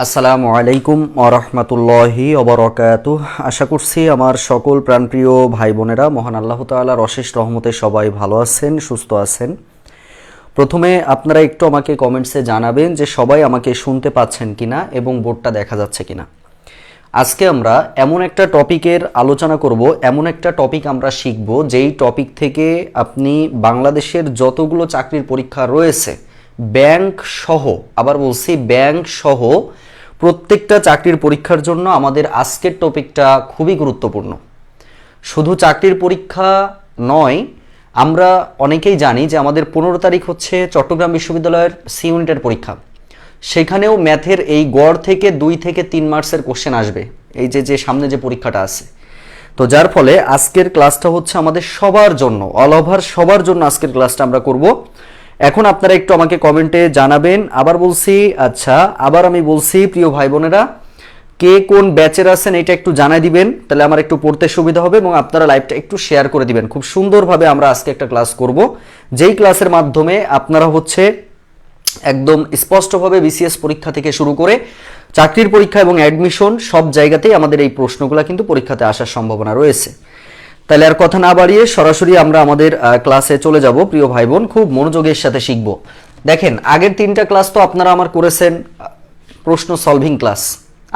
আসসালামু আলাইকুম ওয়া রাহমাতুল্লাহি ওয়া বারাকাতুহু। আশা করছি আমার সকল প্রাণপ্রিয় ভাই বোনেরা মহান আল্লাহ তাআলার অশেষ রহমতে সবাই ভালো আছেন, সুস্থ আছেন। প্রথমে আপনারা একটু আমাকে কমেন্টসে জানাবেন যে সবাই আমাকে শুনতে পাচ্ছেন কিনা এবং বোর্ডটা দেখা যাচ্ছে কিনা। আজকে আমরা এমন একটা টপিকের আলোচনা করব, এমন একটা টপিক আমরা শিখব যেই টপিক থেকে আপনি বাংলাদেশের যতগুলো চাকরির পরীক্ষা রয়েছে ব্যাংক সহ, আবার বলছি ব্যাংক সহ প্রত্যেকটা চাকরির পরীক্ষার জন্য আমাদের আজকের টপিকটা খুবই গুরুত্বপূর্ণ। শুধু চাকরির পরীক্ষা নয়, আমরা অনেকেই জানি যে আমাদের 15 তারিখ হচ্ছে চট্টগ্রাম বিশ্ববিদ্যালয়ের সি ইউনিটের পরীক্ষা। সেখানেও ম্যাথের এই গড় থেকে 2 থেকে 3 মার্কসের কোশ্চেন আসবে, এই যে সামনে যে পরীক্ষাটা আছে। তো যার ফলে আজকের ক্লাসটা হচ্ছে আমাদের সবার জন্য, অল ওভার সবার জন্য আজকের ক্লাসটা আমরা করব। এখন আপনারা একটু আমাকে কমেন্টে জানাবেন। আবার আমি বলছি প্রিয় ভাই বোনেরা, কে কোন ব্যাচের আছেন এটা একটু জানাই দিবেন, তাহলে আমার একটু পড়তে সুবিধা হবে এবং আপনারা লাইভটা একটু শেয়ার করে দিবেন। খুব সুন্দরভাবে আমরা আজকে একটা ক্লাস করব, যেই ক্লাসের মাধ্যমে আপনারা হচ্ছে একদম স্পষ্টভাবে বিসিএস পরীক্ষা থেকে শুরু করে চাকরির পরীক্ষা এবং অ্যাডমিশন সব জায়গাতেই আমাদের এই প্রশ্নগুলো কিন্তু পরীক্ষাতে আসার সম্ভাবনা রয়েছে। তাহলে আর কথা না বাড়িয়ে সরাসরি আমরা আমাদের ক্লাসে চলে যাব। প্রিয় ভাই বোন, খুব মনোযোগের সাথে শিখব। দেখেন, আগের 3টা ক্লাস তো আপনারা আমার করেছেন প্রশ্ন সলভিং ক্লাস,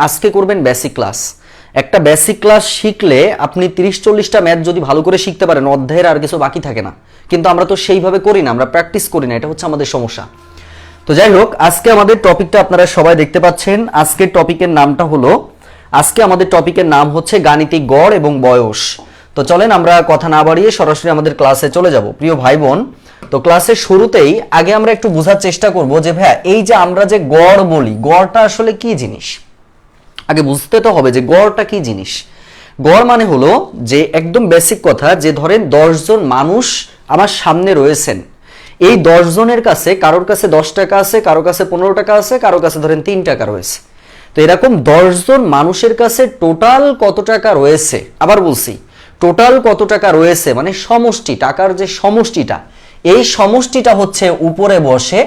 আজকে করবেন বেসিক ক্লাস। একটা বেসিক ক্লাস শিখলে আপনি 30-40টা ম্যাথ যদি ভালো করে শিখতে পারেন, অধ্যায়ের আর কিছু বাকি থাকে না। কিন্তু আমরা তো সেইভাবে করি না, আমরা প্র্যাকটিস করি না, এটা হচ্ছে আমাদের সমস্যা। তো যাই হোক, আজকে আমাদের টপিকটা আপনারা সবাই দেখতে পাচ্ছেন। আজকের টপিকের নাম হচ্ছে গাণিতিক গড় এবং বয়স। তো চলেন আমরা কথা না বাড়িয়ে সরাসরি আমাদের ক্লাসে চলে যাব। প্রিয় ভাই বোন, তো ক্লাসের শুরুতেই আগে আমরা একটু বোঝার চেষ্টা করব যে ভাইয়া এই যে আমরা যে গড় বলি, গড়টা আসলে কি জিনিস। আগে বুঝতে তো হবে যে গড়টা কি জিনিস। গড় মানে হলো যে একদম বেসিক কথা, যে ধরেন 10 জন মানুষ আমার সামনে রয়েছেন, এই 10 জনের কাছে কারোর কাছে 10 টাকা আছে, কারোর কাছে 15 টাকা আছে, কারোর কাছে ধরেন 3 টাকা রয়েছে। তো এরকম 10 জন মানুষের কাছে টোটাল কত টাকা রয়েছে, আবার বলছি টোটাল কত টাকা রয়েছে মানে সমষ্টি, টাকার যে সমষ্টিটা, এই সমষ্টিটা হচ্ছে উপরে বসে।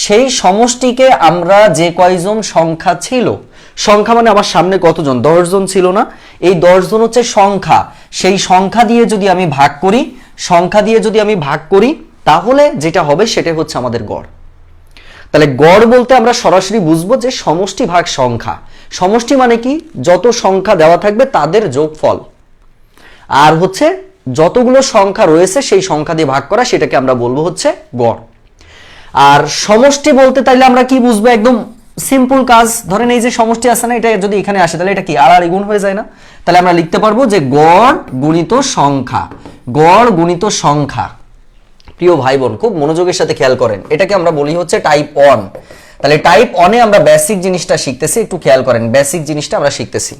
সেই সমষ্টিকে আমরা যে কয়জন সংখ্যা ছিল, সংখ্যা মানে আমার সামনে কতজন, 10 জন ছিল না, এই 10 জন হচ্ছে সংখ্যা। সেই সংখ্যা দিয়ে যদি আমি ভাগ করি তাহলে যেটা হবে সেটা হচ্ছে আমাদের গড়। তাহলে গড় বলতে আমরা সরাসরি বুঝবো যে সমষ্টি ভাগ সংখ্যা। সমষ্টি মানে কি, যত সংখ্যা দেওয়া থাকবে তাদের যোগফল, আর হচ্ছে যতগুলো সংখ্যা রয়েছে সেই সংখ্যা দিয়ে ভাগ করা, সেটাকে আমরা বলবো হচ্ছে গড়। আর সমষ্টি বলতে তাইলে আমরা কি বুঝবো, একদম সিম্পল কাজ। ধরেন এই যে সমষ্টি আছে না, এটা যদি এখানে আসে তাহলে এটা কি আর গুণ হয়ে যায় না। তাহলে আমরা লিখতে পারবো যে গড় গুণিত সংখ্যা, গড় গুণিত সংখ্যা। প্রিয় ভাই বোন, খুব মনোযোগের সাথে খেয়াল করেন, এটাকে আমরা বলি হচ্ছে টাইপ 1। তাহলে টাইপ 1-এ আমরা বেসিক জিনিসটা শিখতেছি, একটু খেয়াল করেন, বেসিক জিনিসটা আমরা শিখতেছি।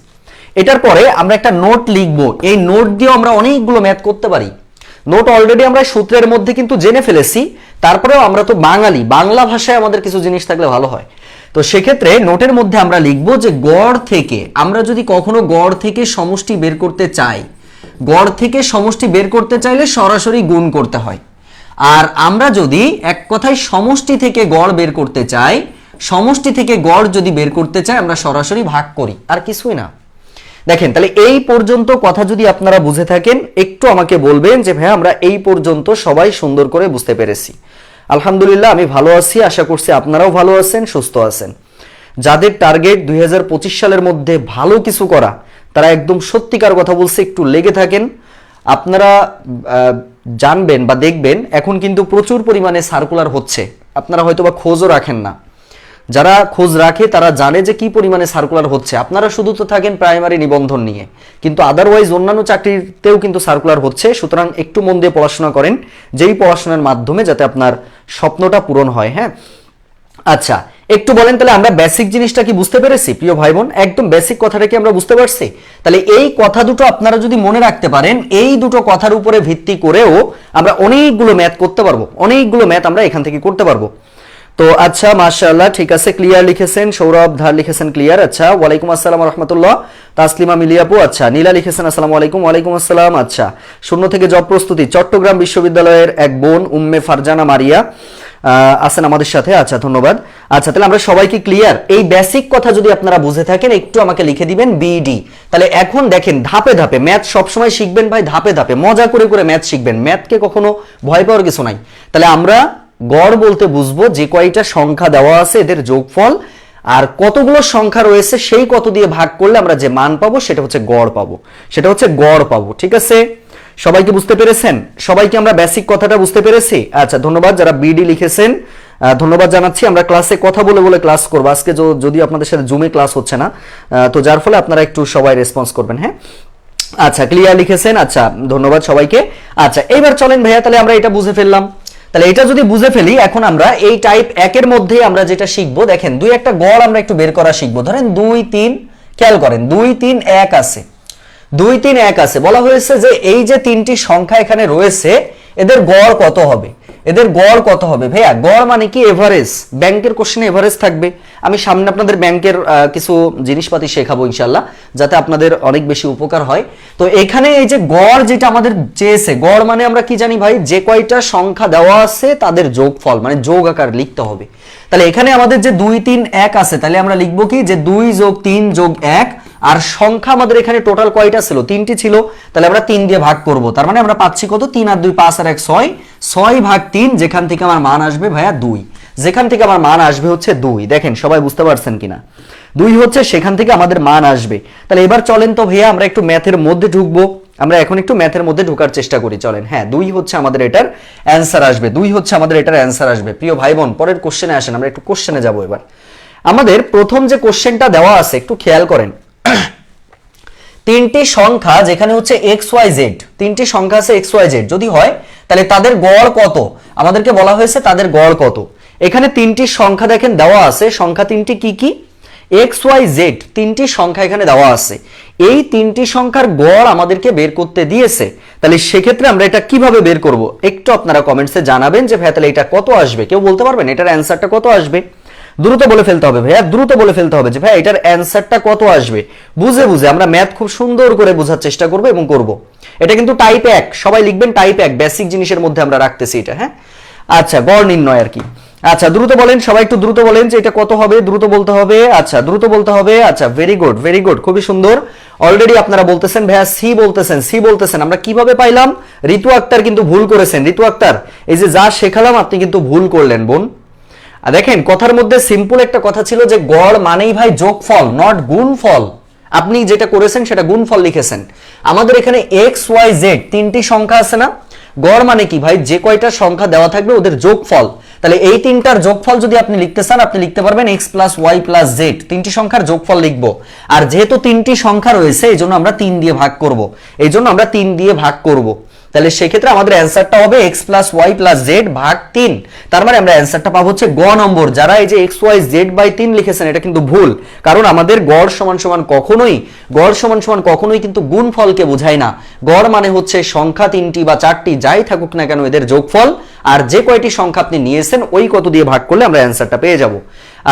এটার পরে আমরা একটা নোট লিখবো, এই নোট দিয়ে আমরা অনেকগুলো ম্যাথ করতে পারি। নোট অলরেডি আমরা সূত্রের মধ্যে কিন্তু জেনে ফেলেছি, তারপরেও আমরা তো বাঙালি, বাংলা ভাষায় আমাদের কিছু জিনিস থাকলে ভালো হয়। তো সেক্ষেত্রে নোটের মধ্যে আমরা লিখবো যে গড় থেকে, আমরা যদি কখনো গড় থেকে সমষ্টি বের করতে চাই, গড় থেকে সমষ্টি বের করতে চাইলে সরাসরি গুণ করতে হয়। আর আমরা যদি এক কথায় সমষ্টি থেকে গড় বের করতে চাই, সমষ্টি থেকে গড় যদি বের করতে চাই আমরা সরাসরি ভাগ করি, আর কিছুই না। দেখেন, তাহলে এই পর্যন্ত কথা যদি আপনারা বুঝে থাকেন একটু আমাকে বলবেন যে ভাই আমরা এই পর্যন্ত সবাই সুন্দর করে বুঝতে পেরেছি। আলহামদুলিল্লাহ, আমি ভালো আছি, আশা করছি আপনারাও ভালো আছেন, সুস্থ আছেন। যাদের টার্গেট 2025 সালের মধ্যে ভালো কিছু করা, তারা একদম সত্যিকার কথা বলছে একটু লেগে থাকেন। আপনারা জানবেন বা দেখবেন এখন কিন্তু প্রচুর পরিমাণে সার্কুলার হচ্ছে, আপনারা হয়তো বা খোঁজও রাখেন না। যারা খোঁজ রাখে তারা জানে যে কি পরিমাণে সার্কুলার হচ্ছে। আপনারা শুধু তো থাকেন প্রাইমারি নিবন্ধন নিয়ে, কিন্তু আদারওয়াইজ অন্যান্য চাকরিতেও কিন্তু সার্কুলার হচ্ছে। সুতরাং একটু মন দিয়ে পড়াশোনা করেন, যেই পড়াশোনার মাধ্যমে যাতে আপনার স্বপ্নটা পূরণ হয়। হ্যাঁ, আচ্ছা, একটু বলেন তাহলে আমরা বেসিক জিনিসটা কি বুঝতে পেরেছি? প্রিয় ভাই বোন, একদম বেসিক কথাটা কি আমরা বুঝতে পারছি? তাহলে এই কথা দুটো আপনারা যদি মনে রাখতে পারেন, এই দুটো কথার উপরে ভিত্তি করেও আমরা অনেকগুলো ম্যাথ করতে পারবো, অনেকগুলো ম্যাথ আমরা এখান থেকে করতে পারবো। তো আচ্ছা, মাশাআল্লাহ, ঠিক আছে, ক্লিয়ার লিখেছেন, সৌরভ ধার লিখেছেন ক্লিয়ার। আচ্ছা, ওয়ালাইকুম আসসালাম রাহমাতুল্লাহ। তাসলিমা মিলিয়াপু, আচ্ছা, নীলা লিখেছেন আসসালামু আলাইকুম। ওয়ালাইকুম আসসালাম। আচ্ছা, শূন্য থেকে জব প্রস্তুতি, চট্টগ্রাম বিশ্ববিদ্যালয়ের এক বোন উম্মে ফারজানা মারিয়া। আছেন আমাদের সাথে। আচ্ছা ধন্যবাদ। আচ্ছা তাহলে আমরা সবাইকে ক্লিয়ার? এই বেসিক কথা যদি আপনারা বুঝে থাকেন একটু আমাকে লিখে দিবেন বিডি। তাহলে এখন দেখেন ধাপে ধাপে ম্যাথ সবসময় শিখবেন ভাই, ধাপে ধাপে মজা করে করে ম্যাথ শিখবেন, ম্যাথকে কখনো ভয় পাওয়ার কিছু নাই। তাহলে আমরা গড় বলতে বুঝবো যে কয়টা সংখ্যা দেওয়া আছে এদের যোগফল, আর কতগুলো সংখ্যা রয়েছে সেই কত দিয়ে ভাগ করলে আমরা যে মান পাবো সেটা হচ্ছে গড় পাবো, সেটা হচ্ছে গড় পাবো। ঠিক আছে, সবাইকে বুঝতে পেরেছেন? সবাইকে আমরা বেসিক কথাটা বুঝতে পেরেছি? আচ্ছা ধন্যবাদ যারা বিডি লিখেছেন, ধন্যবাদ জানাচ্ছি। আমরা ক্লাসে কথা বলে বলে ক্লাস করবো আজকে, যদি আপনাদের সাথে জুমে ক্লাস হচ্ছে না, তো যার ফলে আপনারা একটু সবাই রেসপন্স করবেন। হ্যাঁ আচ্ছা ক্লিয়ার লিখেছেন, আচ্ছা ধন্যবাদ সবাইকে। আচ্ছা এইবার চলেন ভাইয়া, তাহলে আমরা এটা বুঝে ফেললাম। তাহলে এটা যদি বুঝে ফেলি, এখন আমরা এই টাইপ একের মধ্যে আমরা যেটা শিখবো, দেখেন দুই একটা গড় আমরা একটু বের করা শিখবো। ধরেন 2 3, খেয়াল করেন 2 3 1 আছে, 2 3 1 আছে। বলা হয়েছে যে এই যে তিনটি সংখ্যা এখানে রয়েছে এদের গড় কত হবে, এদের গড় কত হবে। ভাইয়া গড় মানে কি? এভারেজ। ব্যাংকের কোশ্চেনে এভারেজ থাকবে। আমি সামনে আপনাদের ব্যাংকের কিছু জিনিসপাতি শেখাবো ইনশাল্লাহ, যাতে আপনাদের অনেক বেশি উপকার হয়। তো এখানে এই যে গড় যেটা আমাদের চেয়েছে, গড় মানে আমরা কি জানি ভাই, যে কয়টা সংখ্যা দেওয়া আছে তাদের যোগফল, মানে যোগ আকার লিখতে হবে। তাহলে এখানে আমাদের যে 2 3 1 আছে, তাহলে আমরা লিখবো কি যে 2 যোগ 3 যোগ 1, আর সংখ্যা আমাদের এখানে টোটাল কয়টা ছিল? 3টি ছিল। তাহলে আমরা 3 দিয়ে ভাগ করব, তার মানে আমরা পাচ্ছি কত? 3 আর 2 5 আর 1 6, 6 ভাগ 3, যেখান থেকে আমার মান আসবে ভাইয়া 2, যেখান থেকে আমার মান আসবে হচ্ছে 2। দেখেন সবাই বুঝতে পারছেন কিনা? 2 হচ্ছে সেখান থেকে আমাদের মান আসবে। তাহলে এবার চলেন তো ভাইয়া আমরা একটু ম্যাথের মধ্যে ঢুকবো, আমরা এখন একটু ম্যাথের মধ্যে ঢোকার চেষ্টা করি। চলেন, হ্যাঁ 2 হচ্ছে আমাদের এটার অ্যান্সার আসবে, 2 হচ্ছে আমাদের এটার অ্যান্সার আসবে। প্রিয় ভাই বোন পরের কোশ্চেনে আসেন, আমরা একটু কোশ্চেনে যাব। এবার আমাদের প্রথম যে কোশ্চেনটা দেওয়া আছে একটু খেয়াল করেন, তিনটি সংখ্যা যেখানে হচ্ছে এক্স ওয়াই জেড, তিনটি সংখ্যা আছে এক্স ওয়াই জেড যদি হয়, তাহলে তাদের গড় কত আমাদেরকে বলা হয়েছে, তাদের গড় কত। এখানে তিনটি সংখ্যা দেখেন দেওয়া আছে, সংখ্যা তিনটি কি কি? এক্স ওয়াই জেড, তিনটি সংখ্যা এখানে দেওয়া আছে। এই তিনটি সংখ্যার গড় আমাদেরকে বের করতে দিয়েছে। তাহলে সেক্ষেত্রে আমরা এটা কিভাবে বের করব একটু আপনারা কমেন্টসে জানাবেন যে ভাই তাহলে এটা কত আসবে। কেউ বলতে পারবেন এটার অ্যান্সারটা কত আসবে? দ্রুত বলে ফেলতে হবে ভাইয়া, দ্রুত বলে ফেলতে হবে যে ভাই এটার অ্যান্সারটা কত আসবে। বুঝে বুঝে আমরা ম্যাথ খুব সুন্দর করে বোঝার চেষ্টা করব এবং করব। এটা কিন্তু টাইপ 1, সবাই লিখবেন টাইপ 1, বেসিক জিনিসের মধ্যে আমরা রাখতেছি এটা। হ্যাঁ আচ্ছা গড় নির্ণয় আর কি। আচ্ছা দ্রুত বলেন, সবাই একটু দ্রুত বলেন যে এটা কত হবে, দ্রুত বলতে হবে। আচ্ছা দ্রুত বলতে হবে। আচ্ছা ভেরি গুড, ভেরি গুড, খুবই সুন্দর। অলরেডি আপনারা বলতেছেন ভাইয়া সি বলতেছেন, সি বলতেছেন। আমরা কিভাবে পাইলাম? ঋতু আক্তার কিন্তু ভুল করেছেন। ঋতু আক্তার এই যে যা শেখালাম আপনি কিন্তু ভুল করলেন বোন। দেখেন কথার মধ্যে সিম্পল একটা কথা ছিল যে গড় মানেই ভাই যোগফল, নট গুণফল। আপনি যেটা করেছেন সেটা গুণফল লিখেছেন। আমাদের এখানে এক্স ওয়াই জেড তিনটি সংখ্যা আছে না, গড় মানে কি ভাই? যে কয়টা সংখ্যা দেওয়া থাকবে ওদের যোগফল। তাহলে এই তিনটার যোগফল যদি আপনি লিখতে চান, আপনি লিখতে পারবেন x plus y plus z, তিনটি সংখ্যার যোগফল লিখবো। আর যেহেতু তিনটি সংখ্যা রয়েছে এই জন্য আমরা 3 দিয়ে ভাগ করব, এই জন্য আমরা 3 দিয়ে ভাগ করব। তাহলে সেক্ষেত্রে আমাদের অ্যান্সারটা হবে x plus y plus z ভাগ 3। তার মানে আমরা অ্যান্সারটা পাবো হচ্ছে গ নম্বর। যারা এই যে এক্স ওয়াই জেড বাই 3 লিখেছেন এটা কিন্তু ভুল, কারণ আমাদের গড় সমান সমান কখনোই, গড় সমান সমান কখনোই কিন্তু গুণফলকে বোঝায় না। গড় মানে হচ্ছে সংখ্যা 3টি বা 4টি যাই থাকুক না কেন এদের যোগফল, আর যে কয়টি সংখ্যা আপনি নিয়েছেন ওই কত দিয়ে ভাগ করলে আমরা অ্যান্সারটা পেয়ে যাব।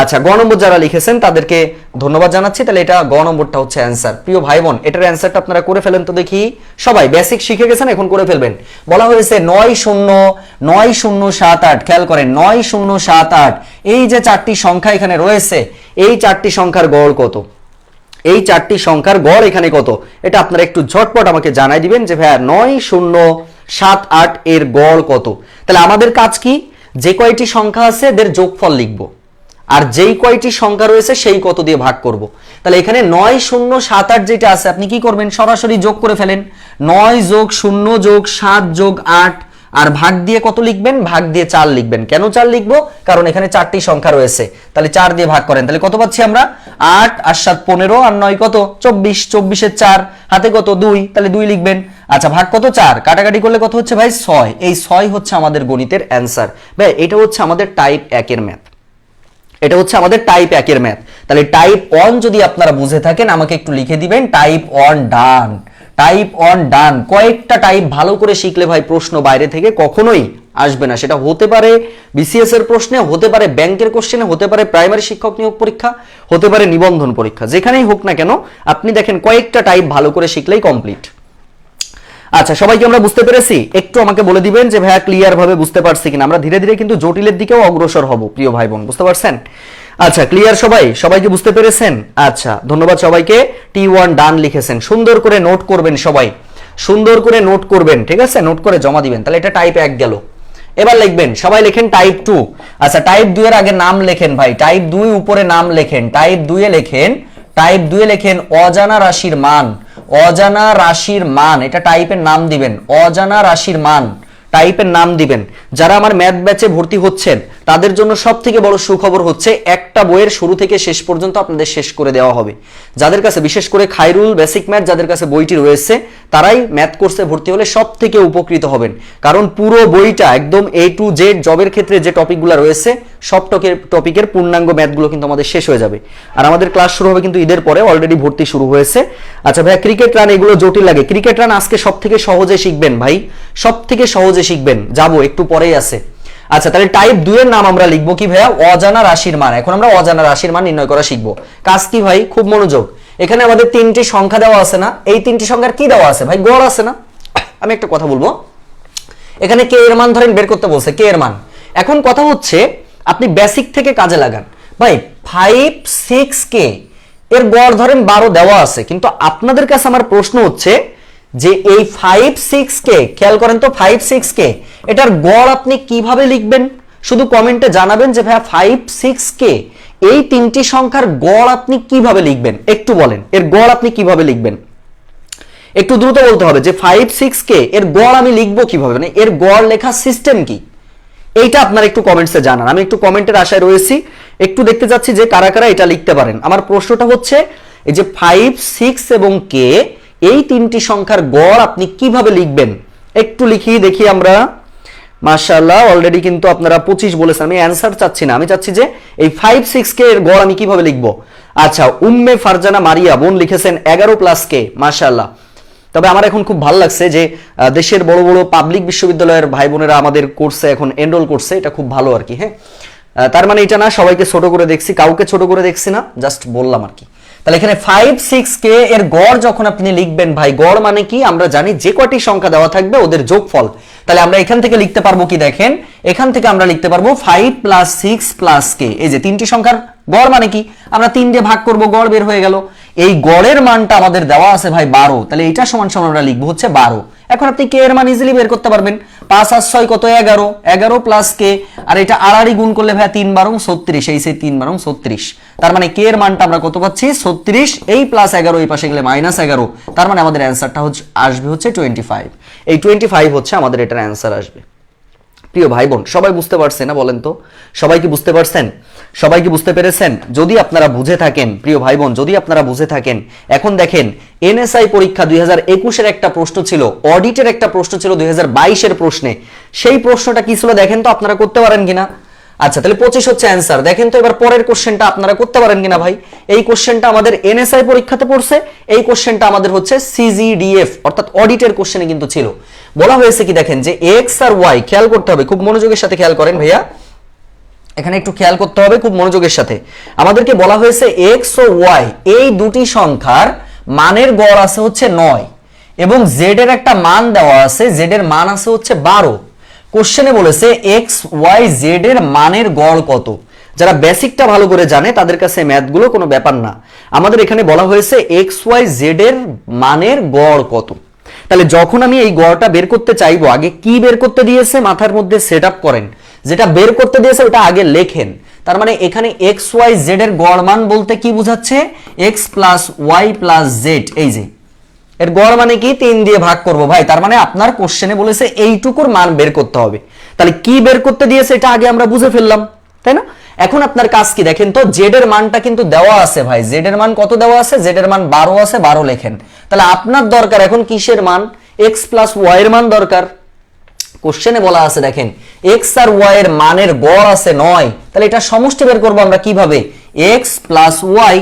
আচ্ছা গ নম্বর যারা লিখেছেন তাদেরকে ধন্যবাদ জানাচ্ছি। তাহলে এটা গ নম্বরটা হচ্ছে অ্যান্সার। প্রিয় ভাই বোন এটার অ্যান্সারটা আপনারা করে ফেলেন তো দেখি। সবাই বেসিক শিখে গেছেন, এখন করে ফেলবেন। বলা হয়েছে 9098, খেয়াল করেন 9078, এই যে 4টি সংখ্যা এখানে রয়েছে এই 4টি সংখ্যার গড় কত, এই 4টি সংখ্যার গড় এখানে কত, এটা আপনারা একটু ঝটপট আমাকে জানাই দিবেন যে ভাইয়া 9078 এর গড় কত। তাহলে আমাদের কাজ কি? যে কয়টি সংখ্যা আছে এদের যোগফল লিখবো, আর যেই কয়টি সংখ্যা রয়েছে সেই কত দিয়ে ভাগ করব। তাহলে এখানে 9078 যেটা আছে আপনি কি করবেন? সরাসরি যোগ করে ফেলেন। 9 যোগ 0 যোগ 7 যোগ 8, আর ভাগ দিয়ে কত লিখবেন? ভাগ দিয়ে 4 লিখবেন। কেন 4 লিখবো? কারণ এখানে 4টি সংখ্যা রয়েছে। তাহলে 4 দিয়ে ভাগ করেন, তাহলে কত পাচ্ছি আমরা? 8 আর 7 15, আর 9 কত? 24, 24 এর 4 হাতে কত? 2, তাহলে 2 লিখবেন। আচ্ছা ভাগ কত? 4, কাটাকাটি করলে কত হচ্ছে ভাই? 6। এই 6 হচ্ছে আমাদের গণিতের অ্যান্সার। ভাই এটা হচ্ছে আমাদের টাইপ 1 এর ম্যাথ, এটা হচ্ছে আমাদের টাইপ 1 এর ম্যাথ। তাহলে টাইপ 1 যদি আপনারা বুঝে থাকেন আমাকে একটু লিখে দিবেন টাইপ 1 ডান, টাইপ 1 ডান। কয়েকটা টাইপ ভালো করে শিখলে ভাই প্রশ্ন বাইরে থেকে কখনোই আসবে না। সেটা হতে পারে বিসিএস এর প্রশ্নে, হতে পারে ব্যাংকের কোশ্চেনে, হতে পারে প্রাইমারি শিক্ষক নিয়োগ পরীক্ষা, হতে পারে নিবন্ধন পরীক্ষা, যেখানেই হোক না কেন আপনি দেখেন কয়েকটা টাইপ ভালো করে শিখলেই কমপ্লিট। আচ্ছা, সবাইকে আমরা বুঝতে পেরেছি? একটু আমাকে বলে দিবেন যে ভাইয়া ক্লিয়ার ভাবে বুঝতে পারছি কিনা। আমরা ধীরে ধীরে কিন্তু জটিলের দিকেও অগ্রসর হব প্রিয় ভাই বোন, বুঝতে পারছেন? আচ্ছা, ক্লিয়ার সবাই? সবাইকে বুঝতে পেরেছেন? আচ্ছা, ধন্যবাদ সবাইকে। T1 ডান লিখেছেন, সুন্দর করে নোট করবেন সবাই, সুন্দর করে নোট করবেন, ঠিক আছে? নোট করে জমা দিবেন। তাহলে এটা টাইপ 1 গেল। এবার লিখবেন, সবাই লেখেন টাইপ 2। আচ্ছা, টাইপ 2 এর আগে নাম লেখেন ভাই, টাইপ 2 উপরে নাম লেখেন, টাইপ 2 এ লেখেন, টাইপ 2 এ লেখেন অজানা রাশির মান, অজানা রাশির মান, এটা টাইপের নাম দিবেন, অজানা রাশির মান টাইপের নাম দিবেন। যারা আমার ম্যাথ ব্যাচে ভর্তি হচ্ছেন তাদের জন্য সবথেকে বড় সুখবর হচ্ছে একটা বইয়ের শুরু থেকে শেষ পর্যন্ত আপনাদের শেষ করে দেওয়া হবে। যাদের কাছে বিশেষ করে খায়রুল বেসিক ম্যাথ যাদের কাছে বইটি রয়েছে তারাই ম্যাথ কোর্সে ভর্তি হলে সবথেকে উপকৃত হবেন, কারণ পুরো বইটা একদম A to Z জবের ক্ষেত্রে যে টপিকগুলো রয়েছে সব টপিকের পূর্ণাঙ্গ ম্যাথগুলো কিন্তু আমাদের শেষ হয়ে যাবে। আর আমাদের ক্লাস শুরু হবে কিন্তু ঈদের পরে, অলরেডি ভর্তি শুরু হয়েছে। আচ্ছা ভাইয়া, ক্রিকেট রান এগুলো জটিল লাগে, ক্রিকেট রান আজকে সবথেকে সহজে শিখবেন ভাই, সবথেকে সহজে শিখবেন, যাবো একটু পরেই আছে। আচ্ছা, তাহলে টাইপ 2 এর নাম আমরা লিখবো কি ভাইয়া? অজানা রাশির মান। এখন আমরা অজানা রাশির মান নির্ণয় করা শিখবো। কাজ কি ভাই? খুব মনোযোগ। এখানে আমাদের 3টি সংখ্যা দেওয়া আছে না? এই 3টি সংখ্যার কি দেওয়া আছে ভাই? গড় আছে না? আমি একটা কথা বলবো, এখানে কে এর মান ধরেন বের করতে বলছে, কে এর মান। এখন কথা হচ্ছে আপনি বেসিক থেকে কাজে লাগান ভাই। 5 6 কে এর গড় ধরেন 12 দেওয়া আছে, কিন্তু আপনাদের কাছে আমার প্রশ্ন হচ্ছে যে এই 5 6 কে, খেয়াল করেন তো, 5 6 কে এটার গড় আপনি কিভাবে লিখবেন? শুধু কমেন্টে জানাবেন যে ভাইয়া 5 6 কে এই 3টি সংখ্যার গড় আপনি কিভাবে লিখবেন, একটু বলেন এর গড় আপনি কিভাবে লিখবেন। একটু দ্রুত বলতে হবে যে 5 6 কে এর গড় আমি লিখবো কিভাবে, মানে এর গড় লেখার সিস্টেম কি, এইটা আপনারা একটু কমেন্টসে জানান। আমি একটু কমেন্টের আশায় রয়েছি, একটু দেখতে যাচ্ছি যে কারা কারা এটা লিখতে পারেন। আমার প্রশ্নটা হচ্ছে এই যে 5 6 এবং কে এই 3টি সংখ্যার গড় আপনি কিভাবে লিখবেন, একটু লিখিয়ে দেখি আমরা। মাশাআল্লাহ, অলরেডি কিন্তু আপনারা 25 বলেছেন। আমি অ্যানসার চাচ্ছি না, আমি চাচ্ছি যে এই 5 6 কে এর গড় আমি কিভাবে লিখবো। আচ্ছা, উম্মে ফারজানা মারিয়া বোন লিখেছেন 11 প্লাস কে, মাশাআল্লাহ। তবে আমার এখন খুব ভালো লাগছে যে দেশের বড় বড় পাবলিক বিশ্ববিদ্যালয়ের ভাই বোনেরা আমাদের কোর্সে এখন এনরোল করছে, এটা খুব ভালো আর কি। হ্যাঁ, তার মানে এটা না সবাইকে ছোট করে দেখছি, কাউকে ছোট করে দেখছি না, জাস্ট বললাম আর কি। তাহলে এখানে 5 6 কে এর গড় যখন আপনি লিখবেন ভাই, গড় মানে কি আমরা জানি যে কয়টি সংখ্যা দেওয়া থাকবে ওদের যোগফল। তাহলে আমরা এখান থেকে লিখতে পারবো কি, দেখেন এখান থেকে আমরা লিখতে পারবো 5 প্লাস 6 প্লাস কে, এই যে 3টি সংখ্যার গড় মানে কি আমরা 3 দিয়ে ভাগ করব, গড় বের হয়ে গেল। এই গড়ের মানটা আমাদের দেওয়া আছে ভাই 12, তাহলে এটা সমান সমান আমরা লিখবো হচ্ছে 12। এখন আপনি কে এর মান ইজিলি বের করতে পারবেন, 5 আর 6 কত, 11, 11 প্লাস কে, আর এটা আড়াআড়ি গুণ করলে ভাই 3 বারং 36, এই সেই 3 বারং 36। তার মানে কে এর মানটা আমরা কত পাচ্ছি 36, এই প্লাস 11 এই পাশে গেলে -11, তার মানে আমাদের অ্যানসারটা আসবে হচ্ছে 25। এই 25 হচ্ছে আমাদের এটার অ্যানসার আসবে। প্রিয় ভাই বোন, সবাই বুঝতে পারছেন না বলেন তো? সবাই কি বুঝতে পারছেন? সবাই কি বুঝতে পেরেছেন? যদি আপনারা বুঝে থাকেন প্রিয় ভাই বোন, যদি আপনারা বুঝে থাকেন, এখন দেখেন এনএসআই পরীক্ষা 2021 এর একটা প্রশ্ন ছিল, অডিটের একটা প্রশ্ন ছিল 2022 এর প্রশ্নে, সেই প্রশ্নটা কি ছিল দেখেন তো আপনারা করতে পারেন কিনা। আচ্ছা, তাহলে 25 হচ্ছে অ্যান্সার। দেখেন তো এবার পরের কোশ্চেনটা আপনারা করতে পারেন কিনা ভাই। এই কোশ্চেনটা আমাদের এনএসআই পরীক্ষাতে পড়ছে, এই কোশ্চেনটা আমাদের হচ্ছে সিজিডিএফ অর্থাৎ অডিটের কোশ্চেনে কিন্তু ছিল। বলা হয়েছে কি দেখেন যে এক্স আর ওয়াই, খেয়াল করতে হবে, খুব মনোযোগের সাথে খেয়াল করেন ভাইয়া, এখানে একটু খেয়াল করতে হবে খুব মনোযোগের সাথে। আমাদেরকে বলা হয়েছে এক্স ও ওয়াই এই দুটি সংখ্যার মানের গড় আছে হচ্ছে 9 এবং জেড এর একটা মান দেওয়া আছে, জেড এর মান আছে হচ্ছে 12। কোশ্চেনে বলেছে এক্স ওয়াই জেড এর মানের গড় কত। যারা বেসিকটা ভালো করে জানে তাদের কাছে ম্যাথগুলো কোনো ব্যাপার না। আমাদের এখানে বলা হয়েছে এক্স ওয়াই জেড এর মানের গড় কত। তাহলে যখন আমি এই গড়টা বের করতে চাইবো, আগে কি বের করতে দিয়েছে মাথার মধ্যে সেট আপ করেন, যেটা বের করতে দিয়েছে ওটা আগে লেখেন। তার মানে এখানে এক্স ওয়াই জেড এর গড় মান বলতে কি বোঝাচ্ছে, x plus y plus z, এই যে এর গড় মানে কি 3 দিয়ে ভাগ করব ভাই। তার মানে আপনার কোশ্চেনে বলেছে এইটুকুর মান বের করতে হবে। তাহলে কি বের করতে দিয়েছে এটা আগে আমরা বুঝে ফেললাম, তাই না? এখন আপনার কাজ কি দেখেন তো, জেড এর মানটা কিন্তু দেওয়া আছে ভাই, জেড এর মান কত দেওয়া আছে, জেড এর মান 12 আছে, 12 লেখেন। তাহলে আপনার দরকার এখন কিসের মান, এক্স প্লাস ওয়াই এর মান দরকার। কোশ্চেনে বলা আছে দেখেন এক্স আর ওয়াই এর মানের গড় আছে 9, তাহলে এটা সমষ্টি বের করব আমরা কিভাবে, এক্স প্লাস ওয়াই,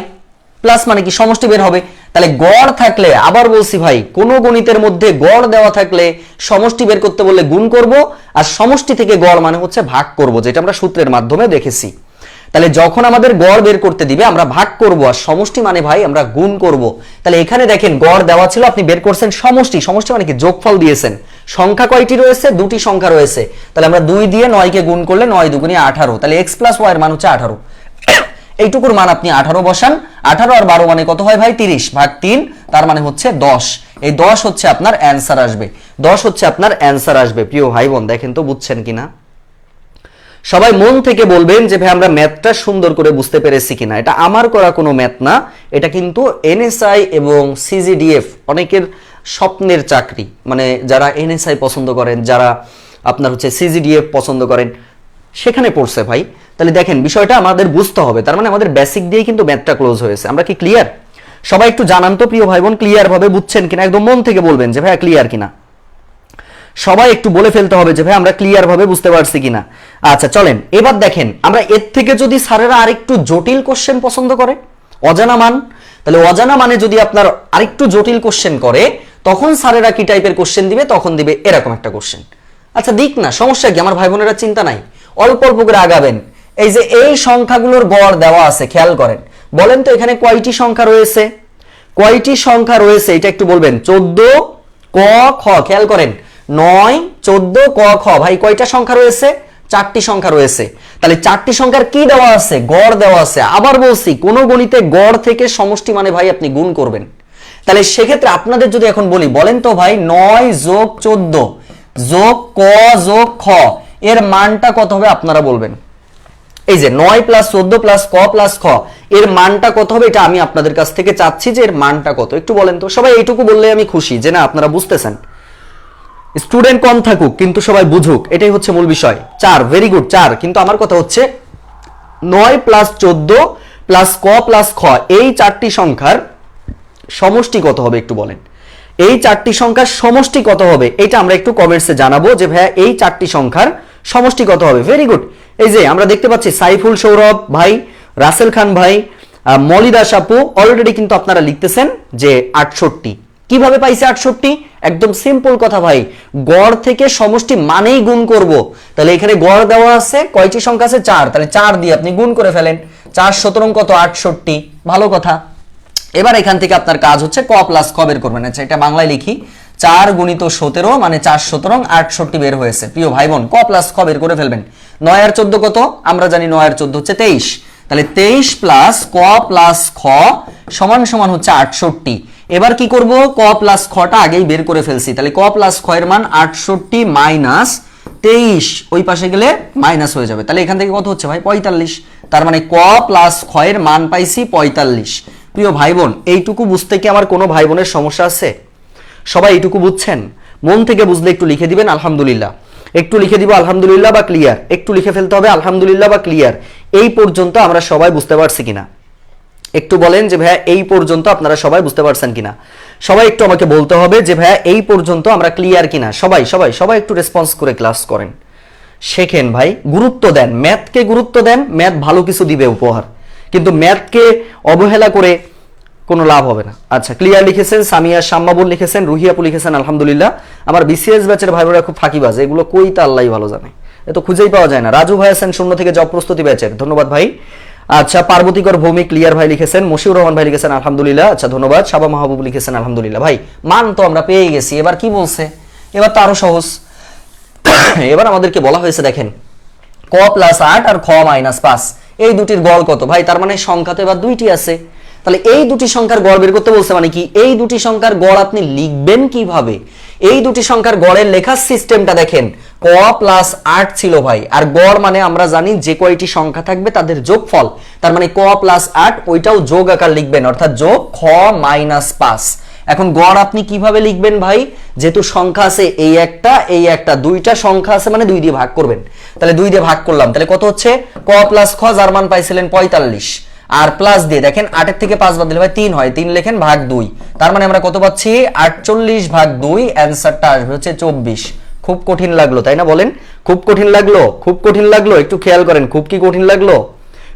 প্লাস মানে কি সমষ্টি বের হবে। তাহলে গড় থাকলে, আবার বলছি ভাই, কোন গণিতের মধ্যে গড় দেওয়া থাকলে সমষ্টি বের করতে বললে গুণ করব, আর সমষ্টি থেকে গড় মানে হচ্ছে ভাগ করব, যেটা আমরা সূত্রের মাধ্যমে দেখেছি। তাহলে যখন আমাদের গড় বের করতে দিবে আমরা ভাগ করব, আর সমষ্টি মানে ভাই আমরা গুণ করব। তাহলে এখানে দেখেন গড় দেওয়া ছিল, আপনি বের করছেন সমষ্টি, সমষ্টি মানে কি যোগফল দিয়েছেন। সংখ্যা কয়টি রয়েছে? দুটি সংখ্যা রয়েছে। তাহলে আমরা 2 দিয়ে 9 কে গুণ করলে 9 দুগুণে 18, তাহলে x + y এর মান হচ্ছে 18। এইটুকুর মান আপনি 18 বসান, 18 আর 12 মানে কত হয় ভাই? 30 ভাগ 3, তার মানে হচ্ছে 10। এই 10 হচ্ছে আপনার অ্যান্সার আসবে, 10 হচ্ছে আপনার অ্যান্সার আসবে। প্রিয় ভাই বোন দেখেন তো বুঝছেন কিনা, সবাই মন থেকে বলবেন যে ভাই আমরা ম্যাথটা সুন্দর করে বুঝতে পেরেছি কিনা। এটা আমার করা কোনো ম্যাথ না, এটা কিন্তু এনএসআই এবং সিজিডিএফ অনেকের স্বপ্নের চাকরি, মানে যারা এনএসআই পছন্দ করেন, যারা আপনার হচ্ছে সিজিডিএফ পছন্দ করেন, সেখানে পড়ছে ভাই। তাহলে দেখেন বিষয়টা আমাদের বুঝতে হবে, তার মানে আমাদের বেসিক দিয়ে কিন্তু ম্যাথটা ক্লোজ হয়েছে। আমরা কি ক্লিয়ার? সবাই একটু জানান তো প্রিয় ভাই বোন, ক্লিয়ার ভাবে বুঝছেন কিনা, একদম মন থেকে বলবেন যে ভাই ক্লিয়ার কিনা। সবাই একটু বলে ফেলতে হবে যে ভাই আমরা ক্লিয়ার ভাবে বুঝতে পারছি কিনা। আচ্ছা চলেন এবার দেখেন, আমরা এর থেকে যদি স্যারেরা আরেকটু জটিল কোশ্চেন পছন্দ করে, অজানা মান, তাহলে অজানা মানে যদি আপনার আরেকটু জটিল কোশ্চেন করে, তখন স্যারেরা কি টাইপের কোশ্চেন দিবে? তখন দিবে এরকম একটা কোশ্চেন। আচ্ছা দিক না, সমস্যা কি, আমার ভাই বোনেরা চিন্তা নাই, অল্প অল্প করে আগাবেন। এই যে এই সংখ্যাগুলোর গড় দেওয়া আছে, খেয়াল করেন, বলেন তো এখানে কয়টি সংখ্যা রয়েছে? কয়টি সংখ্যা রয়েছে এটা একটু বলবেন। 14 ক খ, খেয়াল করেন 9 14 ক খ, ভাই কয়টা সংখ্যা রয়েছে? 4টি সংখ্যা রয়েছে। তাহলে 4টি সংখ্যার কি দেওয়া আছে? গড় দেওয়া আছে। আবার বলছি, কোন গণিতে গড় থেকে সমষ্টি মানে ভাই আপনি গুণ করবেন। তাহলে সেক্ষেত্রে আপনাদের যদি এখন বলি, বলেন তো ভাই 9 যোগ 14 যোগ ক যোগ খ এর মানটা কত হবে? আপনারা বলবেন। এই যে 9 + 14 + ক + খ এর মানটা কত হবে, এটা আমি আপনাদের কাছ থেকে চাচ্ছি যে এর মানটা কত, একটু বলেন তো। সবাই এইটুকু বললে আমি খুশি যে না আপনারা বুঝতেছেন। স্টুডেন্ট কম থাকুক কিন্তু সবাই বুঝুক, এটাই হচ্ছে মূল বিষয়। 4, ভেরি গুড 4। কিন্তু আমার কথা হচ্ছে 9 + 14 + ক + খ এই 4টি সংখ্যার সমষ্টি কত হবে একটু বলেন। এই 4টি সংখ্যার সমষ্টি কত হবে এটা আমরা একটু কমেন্টসে জানাবো যে ভাইয়া এই 4টি সংখ্যার সমষ্টি কত হবে। Very good. এই যে আমরা দেখতে পাচ্ছি সাইফুল সৌরভ ভাই, রাসেল খান ভাই, মলিদা সাপু অলরেডি কিন্তু আপনারা লিখতেছেন যে 68। কিভাবে পাইছে 68? একদম সিম্পল কথা ভাই, গড় থেকে সমষ্টি মানেই গুণ করব। তাহলে এখানে গড় দেওয়া আছে, কয়টি সংখ্যা আছে? 4, তাহলে 4 দিয়ে আপনি গুণ করে ফেলেন। 4 17 কত? 68। ভালো কথা। এবার এখান থেকে আপনার কাজ হচ্ছে ক + খ বের করবেন। আচ্ছা এটা বাংলায় লিখি, 4 × 17 মানে 4 17 68 বের হয়েছে। প্রিয় ভাই বোন ক + খ বের করে ফেলবেন। 9 আর 14 কত? আমরা জানি 9 আর 14 হচ্ছে 23। তাহলে 23 + ক + খ সমান হচ্ছে 68। এবার কি করব? ক + খটা আগেই বের করে ফেলছি। তাহলে ক + খ এর মান 68 - 23, ওই পাশে গেলে মাইনাস হয়ে যাবে। তাহলে এখান থেকে কত হচ্ছে ভাই? 45। তার মানে ক + খ এর মান পাইছি 45। প্রিয় ভাই বোন এইটুকু বুঝতে কি আমার কোনো ভাই বোনের সমস্যা আছে? সবাই এইটুকু বুঝছেন? মন থেকে বুঝলে একটু লিখে দিবেন আলহামদুলিল্লাহ, একটু লিখে দিব আলহামদুলিল্লাহ বা ক্লিয়ার, একটু লিখে ফেলতে হবে আলহামদুলিল্লাহ বা ক্লিয়ার। এই পর্যন্ত আমরা সবাই বুঝতে পারছি কিনা একটু বলেন যে ভাইয়া এই পর্যন্ত আপনারা সবাই বুঝতে পারছেন কিনা। সবাই একটু আমাকে বলতে হবে যে ভাইয়া এই পর্যন্ত আমরা ক্লিয়ার কিনা। সবাই সবাই সবাই একটু রেসপন্স করে ক্লাস করেন, শেখেন ভাই, গুরুত্ব দেন, ম্যাথকে গুরুত্ব দেন। ম্যাথ ভালো কিছু দিবে উপহার, কিন্তু ম্যাথকে অবহেলা করে কোনো লাভ হবে না। আচ্ছা ক্লিয়ার লিখেছেন, সামিয়া শাম্মাবুল লিখেছেন, রুহিয়াপু লিখেছেন আলহামদুলিল্লাহ। আমার বিসিএস ব্যাচের ভাই বোনেরা খুব ফাঁকিবাজ, এগুলো কই তা আল্লাহই ভালো জানে, এত খুঁজেই পাওয়া যায় না। রাজু ভাই আছেন 0 থেকে জব প্রস্তুতি ব্যাচের, ধন্যবাদ ভাই। আচ্ছা পার্বতীকর ভৌমি ক্লিয়ার ভাই লিখেছেন, মশিউর রহমান ভাই লিখেছেন আলহামদুলিল্লাহ, আচ্ছা ধন্যবাদ। সাবা মাহবুব লিখেছেন আলহামদুলিল্লাহ। ভাই মান তো আমরা পেয়ে গেছি, এবার কি বলছে? এবার তো আরো সহজ। এবার আমাদেরকে বলা হয়েছে দেখেন ক + 8 আর খ - 5 এই দুটির গড় কত ভাই? তার মানে সংখ্যাতে এবার দুইটি আছে, তাহলে এই দুটি সংখ্যার গড় বের করতে বলছে। মানে কি এই দুটি সংখ্যার গড় আপনি লিখবেন কিভাবে? এই দুটি সংখ্যার গড়ের লেখার সিস্টেমটা দেখেন, ক + 8 ছিল ভাই, আর গড় মানে আমরা জানি যে কয়টি সংখ্যা থাকবে তাদের যোগফল। তার মানে ক + 8 ওইটাও যোগ আকার লিখবেন, অর্থাৎ যোগ খ - 5। এখন গড় আপনি কিভাবে লিখবেন ভাই? যেহেতু সংখ্যা আছে এই একটা দুইটা সংখ্যা আছে মানে 2 দিয়ে ভাগ করবেন। তাহলে 2 দিয়ে ভাগ করলাম, তাহলে কত হচ্ছে? ক + খ যার মান পাইছিলেন 45, আর প্লাস দিয়ে দেখেন 8 এর থেকে 5 বাদ দিলে ভাই 3 হয়, 3 লেখেন ভাগ 2, তার মানে আমরা কত পাচ্ছি? 48/2। অ্যানসারটা আসবে হচ্ছে 24। খুব কঠিন লাগলো তাই না? বলেন খুব কঠিন লাগলো? খুব কঠিন লাগলো? একটু খেয়াল করেন, খুব কি কঠিন লাগলো?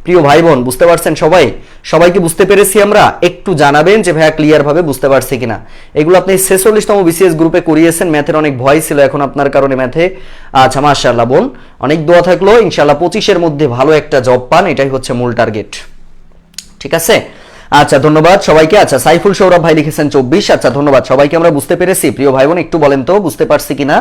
প্রিয় ভাই বোন বুঝতে পারছেন সবাই? সবাইকে বুঝতে পেরেছি আমরা? একটু জানাবেন যে ভাইয়া ক্লিয়ার ভাবে বুঝতে পারছি কিনা। এগুলো আপনি 46তম বিসিএস গ্রুপে করিয়েছেন, ম্যাথের অনেক ভয় ছিল এখন আপনার কারণে ম্যাথে। আচ্ছা মাশাআল্লাহ বোন, অনেক দোয়া থাকলো, ইনশাআল্লাহ 25-এর মধ্যে ভালো একটা জব পান, এটাই হচ্ছে মূল টার্গেট। ঠিক আছে, আচ্ছা ধন্যবাদ সবাইকে। আচ্ছা সাইফুল সৌরভ ভাই লিখেছেন 24। আচ্ছা ধন্যবাদ সবাইকে, আমরা বুঝতে পেরেছি। প্রিয় ভাই বোন একটু বলেন তো বুঝতে পারছি কিনা,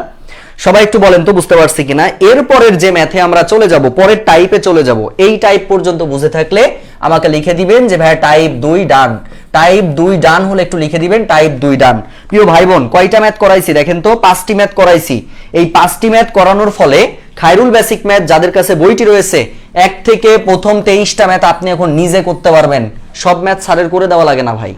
সবাই একটু বলেন তো বুঝতে পারছি কিনা। এরপরের যে ম্যাথে আমরা চলে যাব, পরের টাইপে চলে যাব, এই টাইপ পর্যন্ত বুঝে থাকলে আমাকে লিখে দিবেন যে ভাই টাইপ 2 ডান। টাইপ 2 ডান হলে একটু লিখে দিবেন টাইপ 2 ডান। প্রিয় ভাই বোন কয়টা ম্যাথ করাইছি দেখেন তো? 5টি ম্যাথ করাইছি। এই 5টি ম্যাথ করানোর ফলে খায়রুল বেসিক ম্যাথ যাদের কাছে বইটি রয়েছে, 1 থেকে প্রথম 23টা ম্যাথ আপনি এখন নিজে করতে পারবেন। সব ম্যাথ স্যারের করে দেওয়া লাগে না ভাই,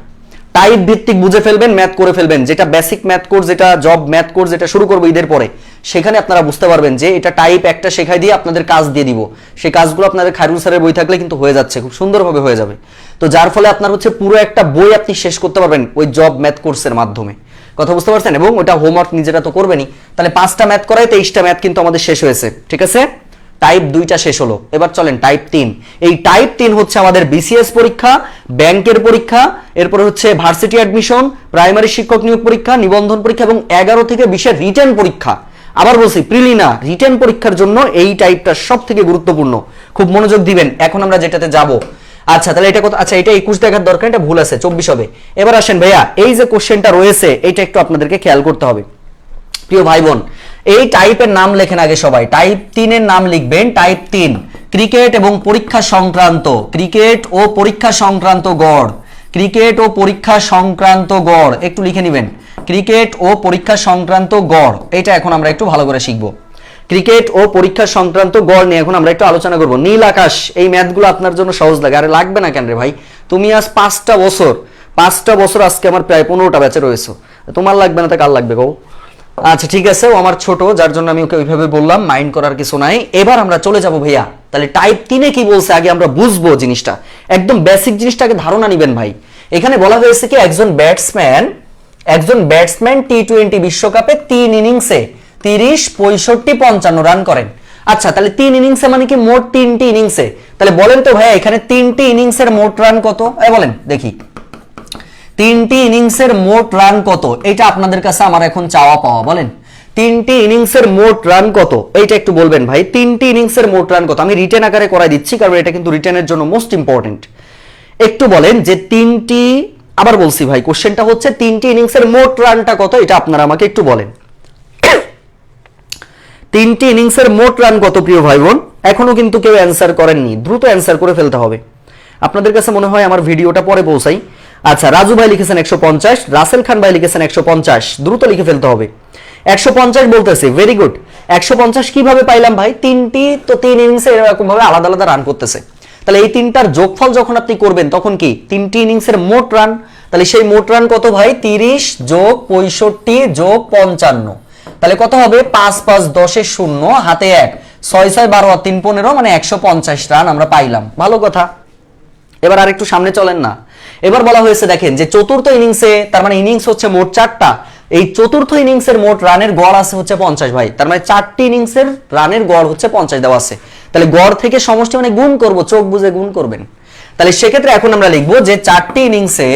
টাইপ ভিত্তিক বুঝে ফেলবেন, ম্যাথ করে ফেলবেন। যেটা বেসিক ম্যাথ কোর্স, যেটা জব ম্যাথ কোর্স যেটা শুরু করবো ঈদের পরে, সেখানে আপনারা বুঝতে পারবেন যে এটা টাইপ একটা শেখাই দিয়ে আপনাদের কাজ দিয়ে দিব। সেই কাজগুলো আপনাদের খায়রুল স্যারের বই থাকলে কিন্তু হয়ে যাচ্ছে, খুব সুন্দরভাবে হয়ে যাবে। তো যার ফলে আপনার হচ্ছে পুরো একটা বই আপনি শেষ করতে পারবেন ওই জব ম্যাথ কোর্সের মাধ্যমে। কথা বুঝতে পারছেন? এবং ওটা হোমওয়ার্ক নিজেরা তো করবেনই। তাহলে 5টা ম্যাথ করায় 23টা ম্যাথ কিন্তু আমাদের শেষ হয়েছে। ঠিক আছে, টাইপ 2টা শেষ হলো। এবার চলেন টাইপ 3। এই টাইপ 3 হচ্ছে আমাদের বিসিএস পরীক্ষা, ব্যাংকের পরীক্ষা, এরপরে হচ্ছে ভার্সিটি অ্যাডমিশন, প্রাইমারি শিক্ষক নিয়োগ পরীক্ষা, নিবন্ধন পরীক্ষা এবং 11 থেকে 20-এর রিটেন পরীক্ষা। আবার বলছি প্রিলি না, রিটেন পরীক্ষার জন্য এই টাইপটা সবথেকে গুরুত্বপূর্ণ, খুব মনোযোগ দিবেন। এখন আমরা যেটাতে যাব, আচ্ছা তাহলে এটা কত? আচ্ছা এটা 21 দেখার দরকার, এটা ভুল আছে, 24 হবে। এবার আসেন ভাইয়া, এই যে কোশ্চেনটা রয়েছে এটা একটু আপনাদেরকে খেয়াল করতে হবে। প্রিয় ভাই বোন এই টাইপের নাম লেখেন আগে সবাই, টাইপ 3 এর নাম লিখবেন। টাইপ 3 ক্রিকেট এবং পরীক্ষা সংক্রান্ত, ক্রিকেট ও পরীক্ষা সংক্রান্ত গড়, ক্রিকেট ও পরীক্ষা সংক্রান্ত গড় একটু লিখে নেবেন। ক্রিকেট ও পরীক্ষা সংক্রান্ত গড়, এটা এখন আমরা একটু ভালো করে শিখবো। ক্রিকেট ও পরীক্ষা সংক্রান্ত গড় নিয়ে এখন আমরা একটু আলোচনা করব। নীল আকাশ, এই ম্যাথগুলো আপনার জন্য সহজ লাগে। আরে লাগবে না কেন রে ভাই, তুমি আজ 5টা বছর আজকে আমার প্রায় 15টা ব্যাচে রয়েছে, তোমার লাগবে না তা কার লাগবে গো? আচ্ছা ঠিক আছে, ও আমার ছোট, যার জন্য আমি ওকে ওইভাবে বললাম, মাইন্ড করার কিছু নাই। এবার আমরা চলে যাব ভাইয়া, তাহলে টাইপ 3-এ কি বলছে আগে আমরা বুঝবো জিনিসটা, একদম বেসিক জিনিসটাকে ধারণা নিবেন ভাই। এখানে বলা হয়েছে কি একজন ব্যাটসম্যান টি-20 বিশ্বকাপে 3 ইনিংসে 30, 65, 55 রান করেন। আচ্ছা তাহলে 3 ইনিংসে মানে কি মোট 3টি ইনিংসে, তাহলে বলেন তো ভাইয়া এখানে 3টি ইনিংসের মোট রান কত? বলেন দেখি, 3টি ইনিংসের মোট রান কত? এটা আপনাদের কাছে আমার এখন চাওয়া পাওয়া। বলেন 3টি ইনিংসের মোট রান কত, এইটা একটু বলবেন ভাই। 3টি ইনিংসের মোট রান কত? আমি রিটেন আকারে করাই দিচ্ছি, কারণ এটা কিন্তু রিটেনের জন্য মোস্ট ইম্পর্টেন্ট। একটু বলেন যে 3টি, আবার বলছি ভাই কোশ্চেনটা হচ্ছে 3টি ইনিংসের মোট রানটা কত, এটা আপনারা আমাকে একটু বলেন। 3টি ইনিংসের মোট রান কত প্রিয় ভাই বোন? এখনো কিন্তু কেউ অ্যান্সার করেননি, দ্রুত অ্যান্সার করে ফেলতে হবে। আপনাদের কাছে মনে হয় আমার ভিডিওটা পরে পৌঁছাই। আচ্ছা রাজু ভাই লিখেছেন 150, রাসেল খান ভাই লিখেছেন 150, দ্রুত লিখে ফেলতে হবে। 150 বলতেছি, ভেরি গুড। 150 কিভাবে পাইলাম ভাই? 3টি তো 3 ইনিংসে এরকম ভাবে আলাদা আলাদা রান করতেছে, তাহলে এই 3টার যোগফল যখন আপনি করবেন তখন কি 3টি ইনিংসের মোট রান, তাহলে সেই মোট রান কত ভাই? 30 যোগ 65 যোগ 55, তাহলে কত হবে? 5 5 10 এর 0, হাতে 1, 6 6 12 আর 3 15, মানে 150 রান আমরা পাইলাম। ভালো কথা। এবার আর একটু সামনে চলেন না। এবার বলা হয়েছে দেখেন যে চতুর্থ ইনিংসে, তার মানে ইনিংস হচ্ছে মোট 4টা, এই চতুর্থ ইনিংসের মোট রানের গড় আছে হচ্ছে 50 ভাই, তার মানে 4টি ইনিংসের রানের গড় হচ্ছে 50 দেওয়া আছে। তাহলে গড় থেকে সমষ্টি মানে গুণ করব, চোখ বুঝে গুণ করবেন। তাহলে সেক্ষেত্রে এখন আমরা লিখবো যে 4টি ইনিংসে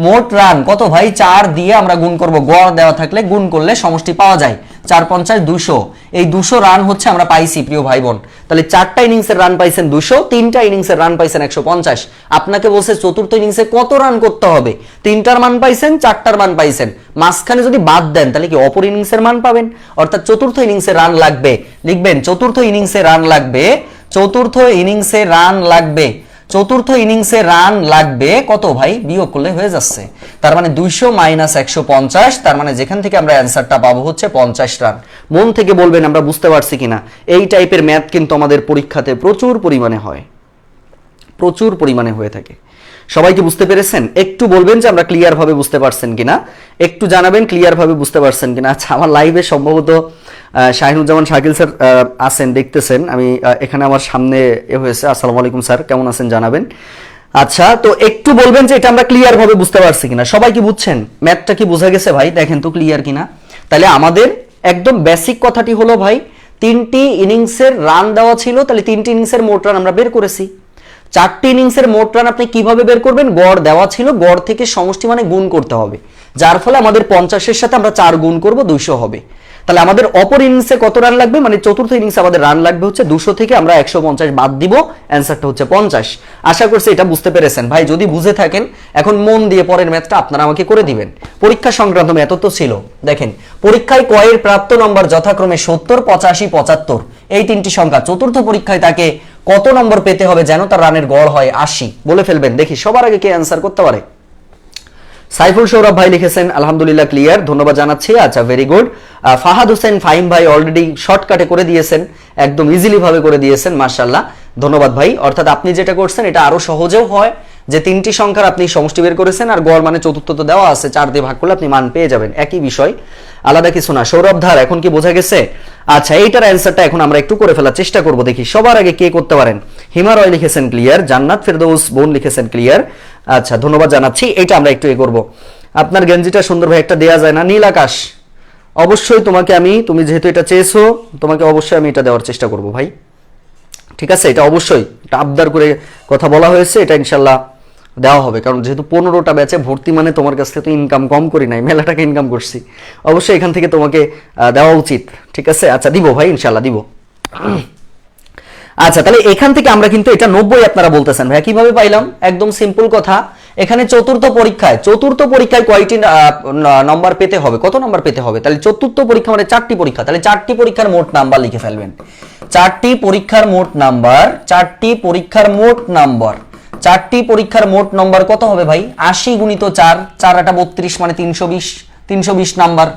মোট রান কত ভাই? 4 দিয়ে আমরা গুণ করব, গড় দেওয়া থাকলে গুণ করলে সমষ্টি পাওয়া যায়। 4 5 200, এই 200 রান হচ্ছে আমরা পাইছি প্রিয় ভাই বোন। তাহলে 4টা ইনিংসের রান পাইছেন 200, 3টা ইনিংসের রান পাইছেন 150। আপনাকে বলছে চতুর্থ ইনিংসে কত রান করতে হবে? 3টার মান পাইছেন, 4টার মান পাইছেন, মাঝখানে যদি বাদ দেন তাহলে কি অপর ইনিংসের মান পাবেন, অর্থাৎ চতুর্থ ইনিংসে রান লাগবে। লিখবেন চতুর্থ ইনিংসে রান লাগবে, চতুর্থ ইনিংসে রান লাগবে, চতুর্থ ইনিংসে রান লাগবে কত ভাই? বিয়োগ করলে হয়ে যাচ্ছে, তার মানে 200 মাইনাস 150, তার মানে যেখান থেকে আমরা অ্যান্সারটা পাবো হচ্ছে 50 রান। মন থেকে বলবেন আমরা বুঝতে পারছি কিনা। এই টাইপের ম্যাথ কিন্তু আমাদের পরীক্ষাতে প্রচুর পরিমাণে হয়, প্রচুর পরিমাণে হয়ে থাকে। সবাই কি বুঝতে পেরেছেন? একটু বলবেন যে আমরা ক্লিয়ার ভাবে বুঝতে পারছেন কিনা, একটু জানাবেন ক্লিয়ার ভাবে বুঝতে পারছেন কিনা। আচ্ছা আমার লাইভে সম্ভবত শাহিনুজ্জামান শাকিল স্যার আছেন, দেখতেছেন, আমি এখানে আমার সামনে হয়েছে। আসসালামু আলাইকুম স্যার, কেমন আছেন জানাবেন। আচ্ছা তো একটু বলবেন যে এটা আমরা ক্লিয়ার ভাবে বুঝতে পারছি কিনা। সবাই কি বুঝছেন? ম্যাথটা কি বোঝা গেছে ভাই? দেখেন তো ক্লিয়ার কিনা। তাহলে আমাদের একদম বেসিক কথাটি হলো ভাই 3টি ইনিংসের রান দেওয়া ছিল, তাহলে 3টি ইনিংসের মোট রান আমরা বের করেছি। 4টি ইনিংসের মোট রান আপনি কিভাবে বের করবেন? গড় দেওয়া ছিল, গড় থেকে সমষ্টি মানে গুণ করতে হবে, যার ফলে আমাদের 50-এর সাথে আমরা 4 গুণ করব, 200 হবে। তাহলে আমাদের অপর ইনিংসে কত রান লাগবে, মানে চতুর্থ ইনিংসে আমাদের রান লাগবে হচ্ছে 200 থেকে আমরা 150 বাদ দিব, অ্যান্সারটা হচ্ছে 50। আশা করছি এটা বুঝতে পেরেছেন ভাই। যদি বুঝে থাকেন এখন মন দিয়ে পরের ম্যাথটা আপনারা আমাকে করে দিবেন। পরীক্ষা সংক্রান্ত ম্যাথ তো ছিল। দেখেন পরীক্ষায় কয়ের প্রাপ্ত নম্বর যথাক্রমে 70, 85, 75 এই 3টি সংখ্যা, চতুর্থ পরীক্ষায় তাকে কত নম্বর পেতে হবে যেন তার রানের গড় হয় 80? বলে ফেলবেন দেখি সবার আগে কে অ্যান্সার করতে পারে। সাইফুল সৌরভ ভাই লিখেছেন আলহামদুলিল্লাহ ক্লিয়ার, ধন্যবাদ জানাচ্ছি। আচ্ছা ভেরি গুড। ফাহাদ হোসেন ফাহিম ভাই অলরেডি শর্টকাটে করে দিয়েছেন, একদম ইজিলি ভাবে করে দিয়েছেন, মাশাআল্লাহ ধন্যবাদ ভাই। অর্থাৎ আপনি যেটা করছেন এটা আরো সহজেও হয়, যে 3টি সংখ্যার আপনি সমষ্টি বের করেছেন আর গড় মানে চতুর্থ তো দেওয়া আছে, 4 দিয়ে ভাগ করলে আপনি মান পেয়ে যাবেন, একই বিষয়, আলাদা কিছু না। সৌরভ ধার এখন কি বোঝা গেছে? আচ্ছা এইটার অ্যান্সারটা এখন আমরা একটু করে ফেলার চেষ্টা করব, দেখি সবার আগে কে করতে পারেন। হিমা রয় লিখেছেন ক্লিয়ার, জান্নাত ফেরদৌস বোন লিখেছেন ক্লিয়ার, আচ্ছা ধন্যবাদ জানাচ্ছি। এটা আমরা একটু করব। আপনার গেঞ্জিটা সুন্দর ভাই, একটা দেয়া যায় না? নীল আকাশ, অবশ্যই তোমাকে তুমি যেহেতু এটা চেয়েছো, তোমাকে অবশ্যই আমি এটা দেওয়ার চেষ্টা করব ভাই, ঠিক আছে? এটা অবশ্যই এটা আবদার করে কথা বলা হয়েছে, এটা ইনশাল্লাহ দেওয়া হবে, কারণ যেহেতু 15টা ব্যাচে ভর্তি মানে তোমার কাছ থেকে তো ইনকাম কম করি নাই, মেলা টাকা ইনকাম করছি, অবশ্যই এখান থেকে তোমাকে দেওয়া উচিত, ঠিক আছে? আচ্ছা দিব ভাই, ইনশাল্লাহ দিব। আচ্ছা তাহলে এখান থেকে আমরা কিন্তু এটা 90 আপনারা বলতেছেন ভাই কিভাবে পাইলাম? একদম সিম্পল কথা, এখানে চতুর্থ পরীক্ষায় কয়টি নাম্বার পেতে হবে, কত নাম্বার পেতে হবে? তাহলে চতুর্থ পরীক্ষা মানে 4টি পরীক্ষা, তাহলে 4টি পরীক্ষার মোট নাম্বার লিখে ফেলবেন। 4টি পরীক্ষার মোট নাম্বার কত হবে ভাই? 80 গুণিত 4, 4 8 32 মানে 320 নাম্বার।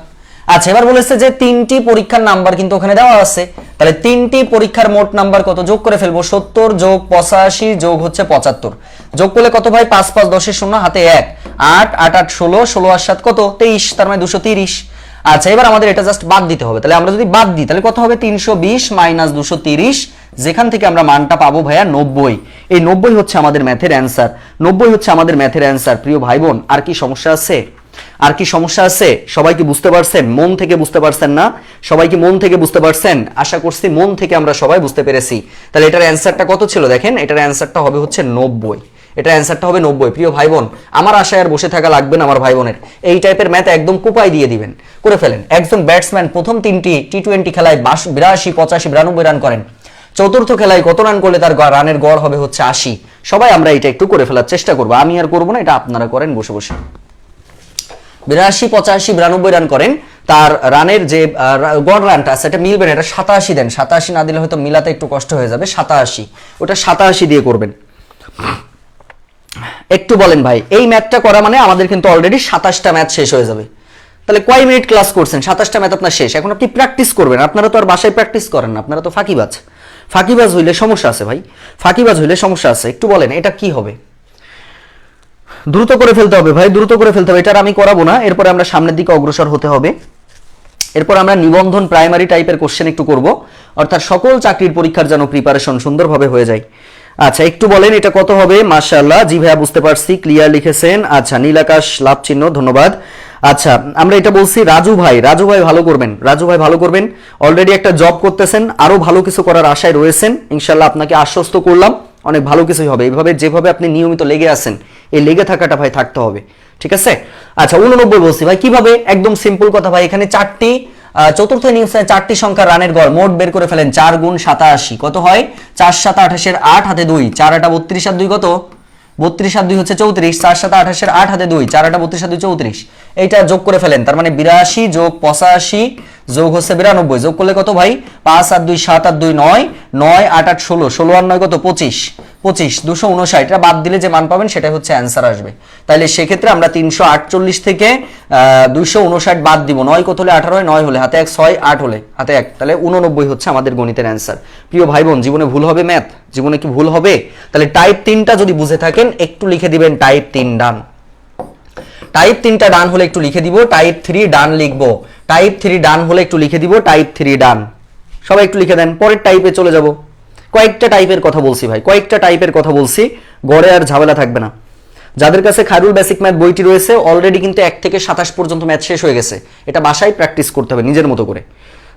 আচ্ছা এবার বলেছে যে 3টি পরীক্ষার নাম্বার কিন্তু ওখানে দেওয়া আছে, তাহলে 3টি পরীক্ষার মোট নাম্বার কত যোগ করে ফেলবো। 70 যোগ 85 যোগ হচ্ছে 75, যোগ করলে কত ভাই? 5 5 10 0 হাতে 1, 8 8 8 16, 16 আর 7 কত? 23, তার মানে 230। আচ্ছা এবার আমাদের এটা জাস্ট বাদ দিতে হবে, তাহলে আমরা যদি বাদ দিই তাহলে কত হবে? 320 মাইনাস 230, যেখান থেকে আমরা মানটা পাবো ভাইয়া 90। এই 90 হচ্ছে আমাদের ম্যাথের অ্যান্সার। প্রিয় ভাই বোন আর কি সমস্যা আছে? সবাই কি বুঝতে পারছেন? মন থেকে বুঝতে পারছেন না? সবাই কি মন থেকে বুঝতে পারছেন? আশা করছি মন থেকে আমরা সবাই বুঝতে পেরেছি। তাহলে এটার অ্যান্সারটা কত ছিল দেখেন, এটার অ্যান্সারটা হবে হচ্ছে 90। এটার অ্যান্সারটা হবে 90। প্রিয় ভাই বোন আমার আশায় আর বসে থাকা লাগবে না, আমার ভাই বোনের এই টাইপের ম্যাথ একদম কোপাই দিয়ে দিবেন, করে ফেলেন। একজন ব্যাটসম্যান প্রথম 3টি টি20 খেলায় 82 85 92 রান করেন, চতুর্থ খেলায় কত রান করলে তার রানের গড় হবে হচ্ছে 80? সবাই আমরা এটা একটু করে ফেলার চেষ্টা করবো, আমি আর করবো না, এটা আপনারা করেন বসে বসে। 82 85 92 রান করেন, তার রানের যে গড় রানটা আছে এটা মিলবে না, এটা 87 দেন, 87 না দিলে হয়তো মিলাতে একটু কষ্ট হয়ে যাবে, 87, ওটা 87 দিয়ে করবেন। একটু বলেন ভাই, এই ম্যাথটা করা মানে আমাদের কিন্তু অলরেডি 27টা ম্যাচ শেষ হয়ে যাবে। তাহলে কয় মিনিট ক্লাস করছেন? 27টা ম্যাথ আপনার শেষ। এখন আপনি প্র্যাকটিস করবেন, আপনারা তো আর বাসায় প্র্যাকটিস করেন না, আপনারা তো ফাঁকিবাজ হইলে সমস্যা আছে ভাই, একটু বলেন এটা কি হবে? দ্রুত করে ফেলতে হবে ভাই, এটা আমি করাবো না, এরপরে আমরা সামনের দিকে অগ্রসর হতে হবে। এরপর আমরা নিবন্ধন প্রাইমারি টাইপের কোশ্চেন একটু করব, অর্থাৎ সকল চাকরির পরীক্ষার যেন প্রিপারেশন সুন্দরভাবে হয়ে যায়। আচ্ছা একটু বলেন এটা কত হবে? মাশাআল্লাহ, জি ভাইয়া বুঝতে পারছি, ক্লিয়ার লিখেছেন। আচ্ছা নীল আকাশ লাভ চিহ্ন, ধন্যবাদ। আচ্ছা আমরা এটা বলছি রাজু ভাই ভালো করবেন, অলরেডি একটা জব করতেছেন, আরো ভালো কিছু করার আশায় রয়েছেন, ইনশাআল্লাহ আপনাকে আশ্বস্ত করলাম অনেক ভালো কিছুই হবে। এইভাবে যেভাবে আপনি নিয়মিত লেগে আছেন, এই লেগে থাকাটা ভাই থাকতে হবে, ঠিক আছে? আচ্ছা 89 বলছি ভাই, কিভাবে? একদম সিম্পল কথা ভাই, এখানে চতুর্থ ইনিংসে 4টি সংখ্যা রানের গড় মোট বের করে ফেলেন। 4 গুণ 87 কত হয়? 4 7 28 8 হাতে 2, 4 8 32 আর 2 কত? 32 আর 2 হচ্ছে 34, 4 7 28 8 হাতে 2, 4 8 32 আর 2 34, এইটা যোগ করে ফেলেন, তার মানে 82 যোগ 85 যোগ হচ্ছে 92, যোগ করলে কত ভাই? 5 আর 2 7 আর 2 9, 9 8 8 16, 16 আর 9 কত? 25, 259, এটা বাদ দিলে যে মান পাবেন সেটাই হচ্ছে অ্যান্সার আসবে। তাহলে সেক্ষেত্রে আমরা 348 থেকে 259 বাদ দিব, 9 কত হলে 18 হয়, 9 হলে হাতে 1, 6 8 হলে হাতে 1, তাহলে 89 হচ্ছে আমাদের গণিতের অ্যান্সার। প্রিয় ভাই বোন জীবনে ভুল হবে ম্যাথ? জীবনে কি ভুল হবে? তাহলে টাইপ 3টা যদি বুঝে থাকেন একটু লিখে দিবেন টাইপ 3 ডান, টাইপ 3টা ডান হলে একটু লিখে দিব টাইপ 3 ডান লিখবো, টাইপ 3 ডান হলে একটু লিখে দিব টাইপ 3 ডান, সবাই একটু লিখে দেন। পরের টাইপে চলে যাব, কয়েকটা টাইপের কথা বলছি, গড়ে আর ঝামেলা থাকবে না। যাদের কাছে খায়রুল বেসিক ম্যাথ বইটি রয়েছে অলরেডি কিন্তু 1 থেকে 27 পর্যন্ত ম্যাথ শেষ হয়ে গেছে, এটা বাসায় প্র্যাকটিস করতে হবে নিজের মতো করে।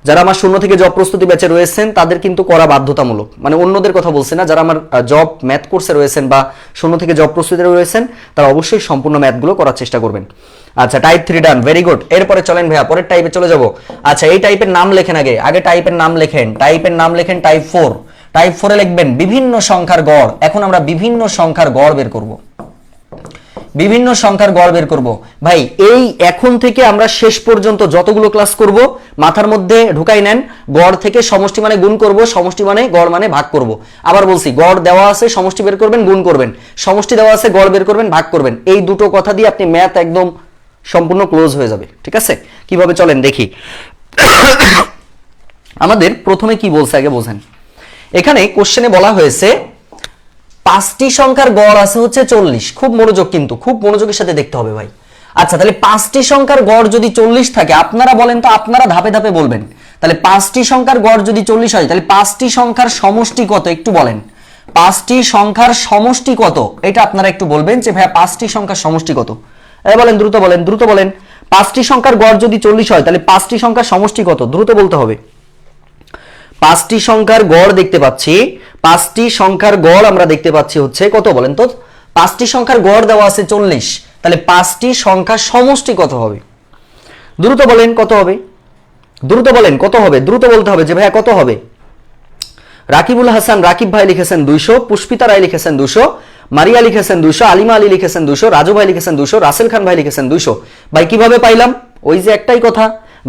যারা আমার শূন্য থেকে জব প্রস্তুতি ব্যাচে রয়েছেন তাদের কিন্তু করা বাধ্যতামূলক, মানে অন্যদের কথা বলছি না, যারা আমার জব ম্যাথ কোর্সে রয়েছেন বা শূন্য থেকে জব প্রস্তুতিতে রয়েছেন তারা অবশ্যই সম্পূর্ণ ম্যাথগুলো করার চেষ্টা করবেন। আচ্ছা, টাইপ 3 ডান, ভেরি গুড। এরপরে চলেন ভাইয়া পরের টাইপে চলে যাব। আচ্ছা, এই টাইপের নাম লেখেন, আগে টাইপের নাম লেখেন, টাইপ 4। টাইপ 4 এ লিখবেন বিভিন্ন সংখ্যার গড়। এখন আমরা বিভিন্ন সংখ্যার গড় বের করব, বিভিন্ন সংখ্যার গড় বের করব। ভাই এই এখন থেকে আমরা শেষ পর্যন্ত যতগুলো ক্লাস করব মাথার মধ্যে ঢুকাই নেন, গড় থেকে সমষ্টি মানে গুণ করব, সমষ্টি মানে গড় মানে ভাগ করব। আবার বলছি, গড় দেওয়া আছে, সমষ্টি বের করবেন, গুণ করবেন, সমষ্টি দেওয়া আছে, গড় বের করবেন, ভাগ করবেন। এই দুটো কথা দিয়ে আপনি ম্যাথ একদম সম্পূর্ণ ক্লোজ হয়ে যাবে। ঠিক আছে, কিভাবে চলেন দেখি। আমাদের প্রথমে কি বলছে আগে বোঝেন। এখানে কোশ্চেনে বলা হয়েছে 5টি সংখ্যার গড় আছে হচ্ছে 40। খুব মনোযোগ, কিন্তু খুব মনোযোগের সাথে দেখতে হবে ভাই। আচ্ছা, তাহলে 5টি সংখ্যার গড় যদি 40 থাকে, আপনারা বলেন তো, আপনারা ধাপে ধাপে বলবেন। তাহলে 5টি সংখ্যার গড় যদি 40 হয়, তাহলে 5টি সংখ্যার সমষ্টি কত একটু বলেন। 5টি সংখ্যার সমষ্টি কত এটা আপনারা একটু বলবেন যে ভাইয়া 5টি সংখ্যার সমষ্টি কত। বলেন, দ্রুত বলেন, দ্রুত বলেন। 5টি সংখ্যার গড় যদি 40 হয় তাহলে 5টি সংখ্যার সমষ্টি কত, দ্রুত বলতে হবে। 5টি সংখ্যার গড় দেখতে পাচ্ছি, 5টি সংখ্যার গড় আমরা দেখতে পাচ্ছি হচ্ছে কত বলেন তো। 5টি সংখ্যার গড় দেওয়া আছে 40, তাহলে 5টি সংখ্যার সমষ্টি কত হবে, দ্রুত বলেন কত হবে, দ্রুত বলেন কত হবে, দ্রুত বলতে হবে যে ভাইয়া কত হবে। রাকিবুল হাসান রাকিব ভাই লিখেছেন 200, পুষ্পিতা রায় লিখেছেন 200, মারিয়া লিখেছেন 200, আলিমা আলী লিখেছেন 200, রাজু ভাই লিখেছেন 200, রাসেল খান ভাই লিখেছেন 200। ভাই কিভাবে পাইলাম, ওই যে একটাই কথা,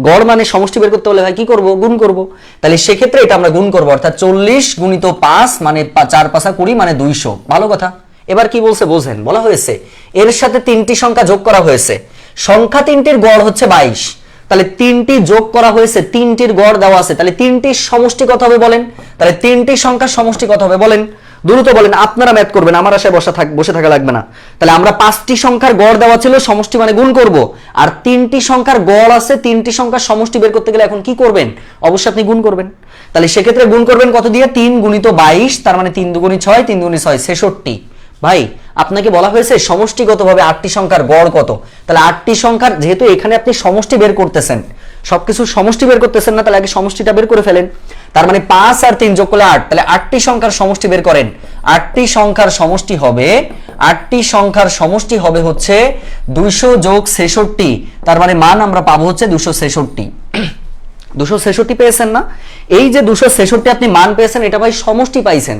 গড় মানে সমষ্টি বের করতে হলে ভাই কি করব, গুণ করব। তাহলে সেক্ষেত্রে এটা আমরা গুণ করব, অর্থাৎ 40 গুণিত 5 মানে 4 5 20 মানে 200। ভালো কথা। এবার কি বলছে বোঝেন, বলা হয়েছে এর সাথে 3টি সংখ্যা যোগ করা হয়েছে, সংখ্যা 3টির গড় হচ্ছে 22। তাহলে 3টি যোগ করা হয়েছে, 3টির গড় দেওয়া আছে, তাহলে 3টির সমষ্টি কত হবে বলেন। তাহলে 3টি সংখ্যার সমষ্টি কত হবে বলেন, দ্রুত বলেন। আপনারা ম্যাথ করবেন, আমার আশায় বসে থাকা লাগবে না। তাহলে আমরা 5টি সংখ্যার গড় দেওয়া ছিল, সমষ্টি মানে গুণ করব, আর 3টি সংখ্যার গড় আছে, 3টি সংখ্যার সমষ্টি বের করতে গেলে এখন কি করবেন, অবশ্যই আপনি গুণ করবেন। তাহলে সেক্ষেত্রে গুণ করবেন কত দিয়ে, 3 গুণিত 22, তার মানে 3 দুগুণী 6, 3 দুগুণী 6 66। ভাই আপনাকে বলা হয়েছে সমষ্টিগতভাবে 8টি সংখ্যার গড় কত। তাহলে 8টি সংখ্যার, যেহেতু এখানে আপনি সমষ্টি বের করতেছেন, সবকিছু সমষ্টি বের করতেছেন না, তাহলে আগে সমষ্টিটা বের করে ফেলেন। তার মানে 5 আর 3 যোগ করলে 8, তাহলে 8টি সংখ্যার সমষ্টি বের করেন। 8টি সংখ্যার সমষ্টি হবে, 8টি সংখ্যার সমষ্টি হবে হচ্ছে 200 যোগ 66, তার মানে মান আমরা পাবো হচ্ছে 266। 266 পেয়েছেন না, এই যে 266 আপনি মান পেয়েছেন, এটা ভাই সমষ্টি পাইছেন।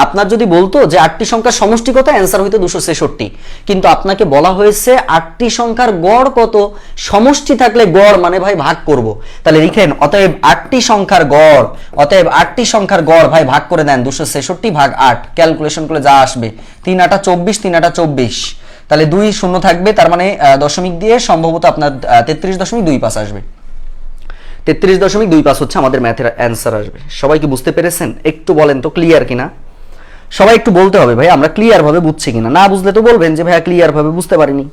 আপনার যদি বলতো যে 8টি সংখ্যার সমষ্টি কত, অ্যান্সার হইতো 266, কিন্তু আপনাকে বলা হয়েছে 8টি সংখ্যার গড় কত, সমষ্টি থাকলে গড় মানে ভাই ভাগ করব। তাহলে লিখেন অতএব 8টি সংখ্যার গড়, অতএব 8টি সংখ্যার গড় ভাই ভাগ করে দেন 266 ভাগ 8, ক্যালকুলেশন করলে যা আসবে 3 8 24, 3 8 24, তাহলে 2 শূন্য থাকবে, তার মানে দশমিক দিয়ে সম্ভবত আপনার 33.25 আসবে। 33.25 হচ্ছে আমাদের ম্যাথের অ্যান্সার আসবে। সবাই কি বুঝতে পেরেছেন, একটু বলেন তো ক্লিয়ার কিনা। সবাই একটু বলতে হবে ভাই আমরা ক্লিয়ার ভাবে বুঝছি কিনা, না বুঝলে তো বলবেন যে ভাইয়া ক্লিয়ার ভাবে বুঝতে পারিনি।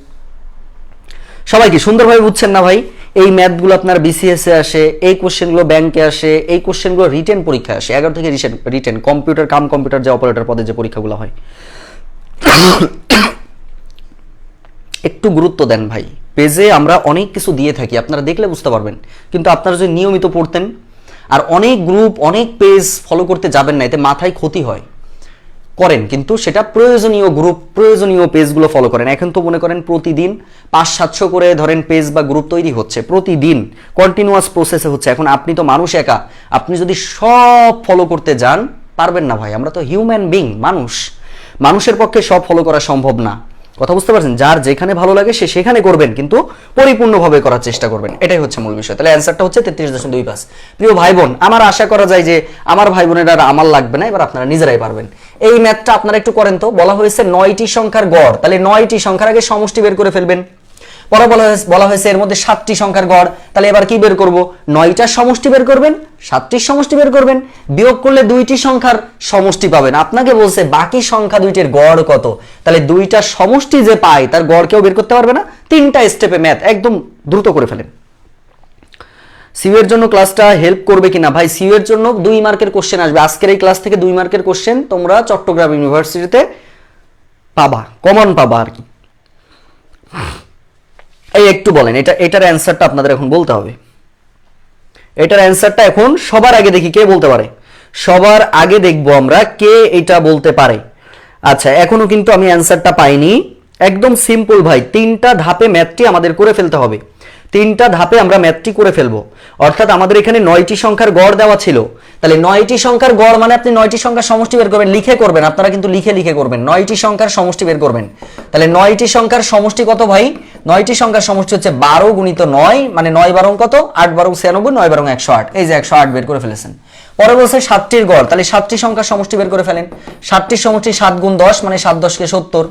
সবাই কি সুন্দরভাবে বুঝছেন না ভাই। এই ম্যাথগুলো আপনার বিসিএস এ আসে, এই কোশ্চেনগুলো ব্যাংকে আসে, এই কোশ্চেনগুলো রিটেন পরীক্ষায় আসে, 11 থেকে রিটেন কম্পিউটার যে অপারেটর পদে যে পরীক্ষাগুলো হয়। একটু গুরুত্ব দেন ভাই, পেজে আমরা অনেক কিছু দিয়ে থাকি, আপনারা দেখলে বুঝতে পারবেন, কিন্তু আপনারা যদি নিয়মিত পড়তেন, আর অনেক গ্রুপ অনেক পেজ ফলো করতে যাবেন না, এতে মাথায় ক্ষতি হয়। করেন কিন্তু সেটা প্রয়োজনীয় গ্রুপ, প্রয়োজনীয় পেজগুলো ফলো করেন। এখন তো মনে করেন প্রতিদিন 500-700 করে ধরেন পেজ বা গ্রুপ তৈরি হচ্ছে, প্রতিদিন কন্টিনিউয়াস প্রসেসে হচ্ছে। এখন আপনি তো মানুষ একা, আপনি যদি সব ফলো করতে যান পারবেন না ভাই, আমরা তো হিউম্যান বিং, মানুষের পক্ষে সব ফলো করা সম্ভব না। কথা বুঝতে পারছেন, যার যেখানে ভালো লাগে সে সেখানে করবেন, কিন্তু পরিপূর্ণভাবে করার চেষ্টা করবেন, এটাই হচ্ছে মূল বিষয়। তাহলে অ্যান্সারটা হচ্ছে 33.25। প্রিয় ভাই বোন, আমার আশা করা যায় যে আমার ভাই বোনেরা আর আমার লাগবে না, এবার আপনারা নিজেরাই পারবেন। এই ম্যাথটা আপনারা একটু করেন তো। বলা হয়েছে 9টি সংখ্যার গড়, তাহলে 9টি সংখ্যার আগে সমষ্টি বের করে ফেলবেন। পরে বলা হয়েছে এর মধ্যে 7টি সংখ্যার গড়, তাহলে এবার কি বের করব, 9টার সমষ্টি বের করবেন, 7টির সমষ্টি বের করবেন, বিয়োগ করলে 2টি সংখ্যার সমষ্টি পাবেন। আপনাকে বলছে বাকি সংখ্যা 2টির গড় কত, তাহলে 2টার সমষ্টি যে পায় তার গড় কেউ বের করতে পারবে না। 3টা স্টেপে ম্যাথ একদম দ্রুত করে ফেলেন। সিইউ এর জন্য ক্লাসটা হেল্প করবে কিনা ভাই, সিইউ এর জন্য 2 মার্কের কোশ্চেন আসবে, আজকের এই ক্লাস থেকে 2 মার্কের কোশ্চেন তোমরা চট্টগ্রাম ইউনিভার্সিটিতে পাবা, কমন পাবা আর কি। এই একটু বলেন, এটার অ্যান্সারটা আপনাদের এখন বলতে হবে। এটার অ্যান্সারটা এখন সবার আগে দেখি কে বলতে পারে। সবার আগে দেখবো আমরা কে এটা বলতে পারে। আচ্ছা, এখনো কিন্তু আমি অ্যান্সারটা পাইনি। একদম সিম্পল ভাই, 3টা ধাপে ম্যাথটি আমাদের করে ফেলতে হবে। 3টা ধাপে আমরা ম্যাথটি করে ফেলবো। অর্থাৎ আমাদের এখানে 9টি সংখ্যার গড় দেওয়া ছিল, তাহলে 9টি সংখ্যার গড় মানে আপনি 9টি সংখ্যার সমষ্টি বের করবেন, লিখে করবেন, আপনারা কিন্তু লিখে লিখে করবেন, 9টি সংখ্যার সমষ্টি বের করবেন। তাহলে 9টি সংখ্যার সমষ্টি কত ভাই? 9টি সংখ্যার সমষ্টি হচ্ছে 12 গুণিত 9, মানে 9 বারং কত? 8 বারং 96, 9 বারং 108, এই যে 108 বের করে ফেলেছেন। পরে বলছে 7টির গড়, তাহলে 7টি সংখ্যার সমষ্টি বের করে ফেলেন। 7টির সমষ্টি 7 গুণ 10, মানে 7 10 কে 70।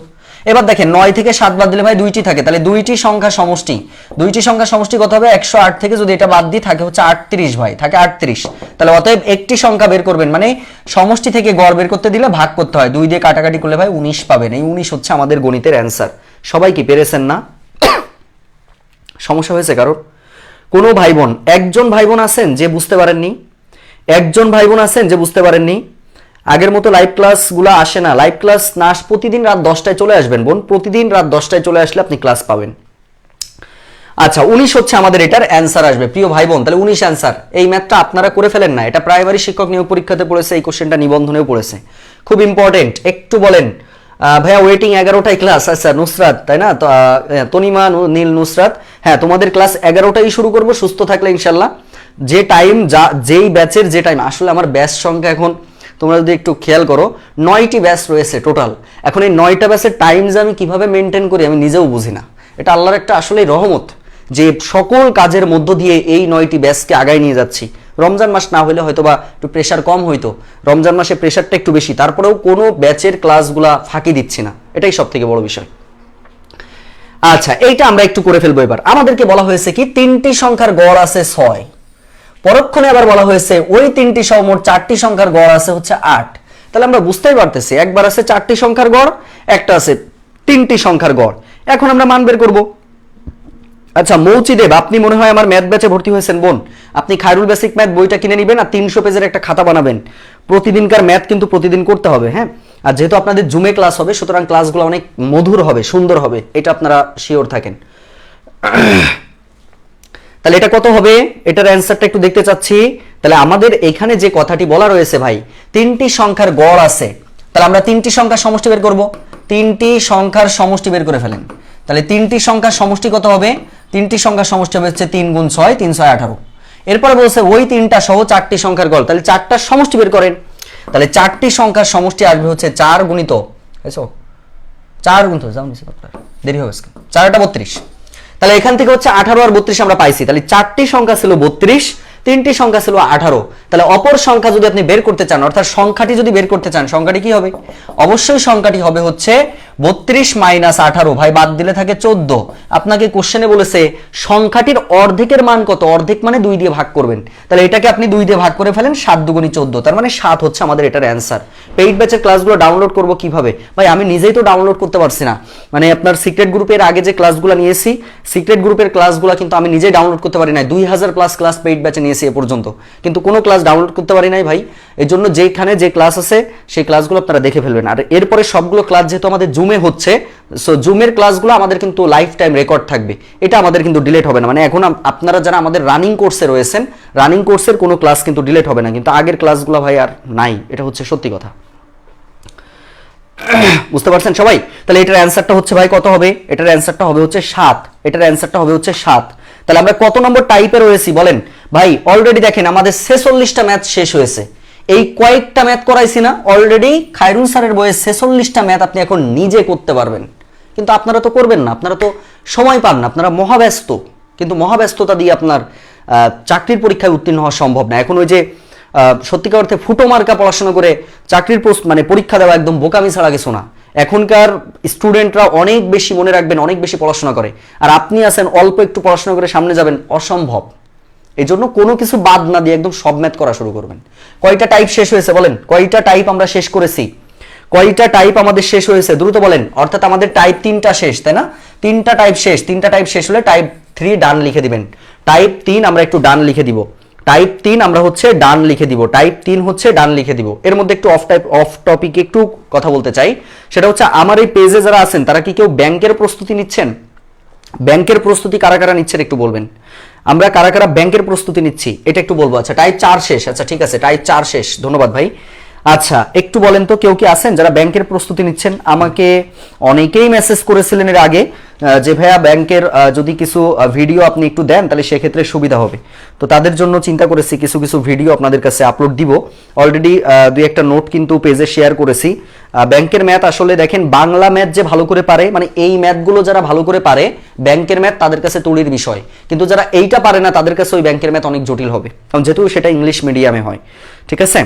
এবার দেখেন 9 থেকে 7 বাদ দিলে ভাই 2টি থাকে, তাহলে 2টি সংখ্যা সমষ্টি, 2টি সংখ্যা সমষ্টি কত হবে? 108 থেকে যদি এটা বাদ দিই থাকে হচ্ছে 38 ভাই, থাকে 38। তাহলে অতএব একটি সংখ্যা বের করবেন, মানে সমষ্টি থেকে গড় বের করতে দিলে ভাগ করতে হয়, 2 দিয়ে কাটাকাটি করলে ভাই 19 পাবেন। এই 19 হচ্ছে আমাদের গণিতের অ্যান্সার। সবাই কি পেরেছেন না? সমস্যা হয়েছে কারোর? কোনো ভাই বোন, একজন ভাই বোন আছেন যে বুঝতে পারেননি? একজন ভাই বোন আছেন যে বুঝতে পারেননি? আগের মতো লাইভ ক্লাসগুলো আসে না, লাইভ ক্লাস না, প্রতিদিন রাত 10টায় চলে আসবেন বোন, প্রতিদিন রাত 10টায় চলে আসলে আপনি ক্লাস পাবেন। আচ্ছা, 19 হচ্ছে আমাদের এটার অ্যান্সার আসবে প্রিয় ভাই বোন। তাহলে 19 অ্যান্সার। এই ম্যাথটা আপনারা করে ফেলেন না, এটা প্রাইমারি শিক্ষক নিয়োগ পরীক্ষাতে পড়েছে, এই কোশ্চেনটা নিবন্ধনেও পড়েছে, খুব ইম্পর্টেন্ট। একটু বলেন ভাইয়া ওয়েটিং 11টায় ক্লাস। আচ্ছা নুসরাত, তাই না? তনিমা নীল নুসরাত, হ্যাঁ তোমাদের ক্লাস 11টায় শুরু করবো, সুস্থ থাকলে ইনশাল্লাহ। যে টাইম, যেই ব্যাচের যে টাইম, আসলে আমার ব্যাচ সংখ্যা এখন তোমরা যদি একটু খেয়াল করো 9টি ব্যাচ রয়েছে টোটাল। এখন এই 9টা ব্যাচের টাইম যে আমি কিভাবে মেনটেন করি আমি নিজেও বুঝি না। এটা আল্লাহর একটা আসলে রহমত যে সকল কাজের মধ্য দিয়ে এই 9টি ব্যাচকে আগায় নিয়ে যাচ্ছি। রমজান মাস না হলে হয়তো বা একটু প্রেশার কম হইতো, রমজান মাসে প্রেশারটা একটু বেশি, তারপরেও কোনো ব্যাচের ক্লাসগুলা ফাঁকি দিচ্ছি না, এটাই সব থেকে বড় বিষয়। আচ্ছা, এইটা আমরা একটু করে ফেলবো। এবার আমাদেরকে বলা হয়েছে কি 3টি সংখ্যার গড় আছে 6, পরক্ষণে আবার বলা হয়েছে ওই 3টি সহ মোট 4টি সংখ্যার গড় আছে হচ্ছে 8। তাহলে আমরা বুঝতেই পারতেছি, একবার আছে 4টি সংখ্যার গড়, একটা আছে 3টি সংখ্যার গড়। এখন আমরা মান বের করব। আচ্ছা মৌচিদেব, আপনি মনে হয় আমার ম্যাথ ব্যাচে ভর্তি হয়েছেন বোন, আপনি খায়রুল বেসিক ম্যাথ বইটা কিনে নেবেন আর 300 পেজের একটা খাতা বানাবেন। প্রতিদিনকার ম্যাথ কিন্তু প্রতিদিন করতে হবে, হ্যাঁ। আর যেহেতু আপনাদের জুমে ক্লাস হবে, সুতরাং ক্লাসগুলো অনেক মধুর হবে, সুন্দর হবে, এটা আপনারা শিওর থাকেন। তাহলে এটা কত হবে? এটার অ্যান্সারটা একটু দেখতে চাচ্ছি। তাহলে আমাদের এখানে যে কথাটি বলা রয়েছে ভাই, 3টি সংখ্যার গড় আছে, তাহলে আমরা 3টি সংখ্যার সমষ্টি বের করব। 3টি সংখ্যার সমষ্টি বের করে ফেলেন। তাহলে 3টি সংখ্যার সমষ্টি কত হবে? 3টি সংখ্যার সমষ্টি হবে হচ্ছে 3 গুণ 6, 3 6 18। এরপরে বলছে ওই 3টা সহ 4টি সংখ্যার গড়, তাহলে 4টার সমষ্টি বের করেন। তাহলে 4টি সংখ্যার সমষ্টি আসবে হচ্ছে 4 গুণিত, বুঝছো, 4 গুণিত, যাও নিচে দেরি হবে, 4টা 32। তাহলে এখান থেকে হচ্ছে 18 আর 32 আমরা পাইছি। তাহলে 4টি সংখ্যা ছিল 32, 3টি সংখ্যা ছিল 18। তাহলে অপর সংখ্যা যদি আপনি বের করতে চান, অর্থাৎ সংখ্যাটি যদি বের করতে চান, সংখ্যাটি কি হবে? অবশ্যই সংখ্যাটি হবে হচ্ছে 32 মাইনাস 18, ভাই বাদ দিলে থাকে 14। আপনাকে কোশ্চেনে বলেছে সংখ্যাটির অর্ধেকের মান কত? অর্ধেক মানে 2 দিয়ে ভাগ করবেন। তাহলে এটাকে আপনি 2 দিয়ে ভাগ করে ফেলেন, 7 দুগুণী 14, তার মানে 7 হচ্ছে আমাদের এটার অ্যান্সার। পেইড ব্যাচের ক্লাসগুলো ডাউনলোড করব কিভাবে? ভাই আমি নিজেই তো ডাউনলোড করতে পারছি না, মানে আপনার সিক্রেট গ্রুপের আগে যে ক্লাসগুলো নিয়েছি, সিক্রেট গ্রুপের ক্লাসগুলো কিন্তু আমি নিজেই ডাউনলোড করতে পারি নাই। 2000 প্লাস ক্লাস পেইড ব্যাচে নিয়েছি এ পর্যন্ত, কিন্তু কোনো ক্লাস ডাউনলোড করতে পারি নাই ভাই। এর জন্য যেখানে যে ক্লাস আছে সেই ক্লাসগুলো আপনারা দেখে ফেলবেন। আর এরপরে সবগুলো ক্লাস যেহেতু আমাদের জুমে হচ্ছে, সো জুমের ক্লাসগুলো আমাদের কিন্তু লাইফ টাইম রেকর্ড থাকবে, এটা আমাদের কিন্তু ডিলিট হবে না। মানে এখন আপনারা যারা আমাদের রানিং কোর্সে রয়েছেন, রানিং কোর্সের কোনো ক্লাস কিন্তু ডিলিট হবে না, কিন্তু আগের ক্লাসগুলো ভাই আর নাই, এটা হচ্ছে সত্যি কথা। বুঝতে পারছেন সবাই? তাহলে এটার অ্যান্সারটা হচ্ছে ভাই কত হবে? এটার অ্যান্সারটা হবে হচ্ছে 7। এটার অ্যান্সারটা হবে হচ্ছে 7। তাহলে আমরা কত নম্বর টাইপে রয়েছি বলেন ভাই? অলরেডি দেখেন আমাদের 46টা ম্যাথ শেষ হয়েছে। এই কয়েকটা ম্যাথ করাইছি না অলরেডি, খায়রুল স্যারের বইয়ে 46টা ম্যাথ আপনি এখন নিজে করতে পারবেন। কিন্তু আপনারা তো করবেন না, আপনারা তো সময় পান না, আপনারা মহাব্যস্ত। কিন্তু মহাব্যস্ততা দিয়ে আপনার চাকরির পরীক্ষায় উত্তীর্ণ হওয়া সম্ভব না। এখন ওই যে সত্যিকার অর্থে ফুটো মার্কা পড়াশোনা করে চাকরির মানে পরীক্ষা দেওয়া একদম বোকামি ছাড়া কিছু না। এখনকার স্টুডেন্টরা অনেক বেশি মনে রাখবেন, অনেক বেশি পড়াশোনা করে, আর আপনি আছেন অল্প একটু পড়াশোনা করে সামনে যাবেন, অসম্ভব। এই জন্য কোনো কিছু বাদ না দিয়ে একদম সব ম্যাথ করা শুরু করবেন। কয়টা টাইপ শেষ হয়েছে বলেন? কয়টা টাইপ আমরা শেষ করেছি? কয়টা টাইপ আমাদের শেষ হয়েছে দ্রুত বলেন। অর্থাৎ আমাদের টাইপ 3টা শেষ, তাই না? 3টা টাইপ শেষ। 3টা টাইপ শেষ হলে টাইপ 3 ডান লিখে দিবেন। টাইপ 3 আমরা একটু ডান লিখে দিব। টাইপ 3 আমরা হচ্ছে ডান লিখে দিব। টাইপ 3 হচ্ছে ডান লিখে দিব। এর মধ্যে একটু অফ টপিক একটু কথা বলতে চাই, সেটা হচ্ছে আমার এই পেজে যারা আছেন তারা কি কেউ ব্যাংকের প্রস্তুতি নিচ্ছেন? ব্যাংকের প্রস্তুতি কারা কারা নিচ্ছেন একটু বলবেন। আমরা কারা কারা ব্যাংকের প্রস্তুতি নিচ্ছি এটা একটু বলবো। আচ্ছা টাইপ 4 শেষ, আচ্ছা ঠিক আছে টাইপ 4 শেষ, ধন্যবাদ ভাই। আচ্ছা একটু বলেন তো কেউ কি আছেন যারা ব্যাংকের প্রস্তুতি নিচ্ছেন? আমাকে অনেকেই মেসেজ করেছিলেন এর আগে যে ভাইয়া ব্যাংকের যদি কিছু ভিডিও আপনি একটু দেন তাহলে সেক্ষেত্রে সুবিধা হবে। তো তাদের জন্য চিন্তা করেছি কিছু কিছু ভিডিও আপনাদের কাছে আপলোড দিব। অলরেডি দুই একটা নোট কিন্তু পেজে শেয়ার করেছি। ব্যাংকের ম্যাথ আসলে দেখেন বাংলা ম্যাথ যে ভালো করে পারে, মানে এই ম্যাথগুলো যারা ভালো করে পারে ব্যাংকের ম্যাথ তাদের কাছে তুলির বিষয়, কিন্তু যারা এইটা পারে না তাদের কাছে ওই ব্যাংকের ম্যাথ অনেক জটিল হবে, কারণ যেহেতু সেটা ইংলিশ মিডিয়ামে হয়। ঠিক আছে,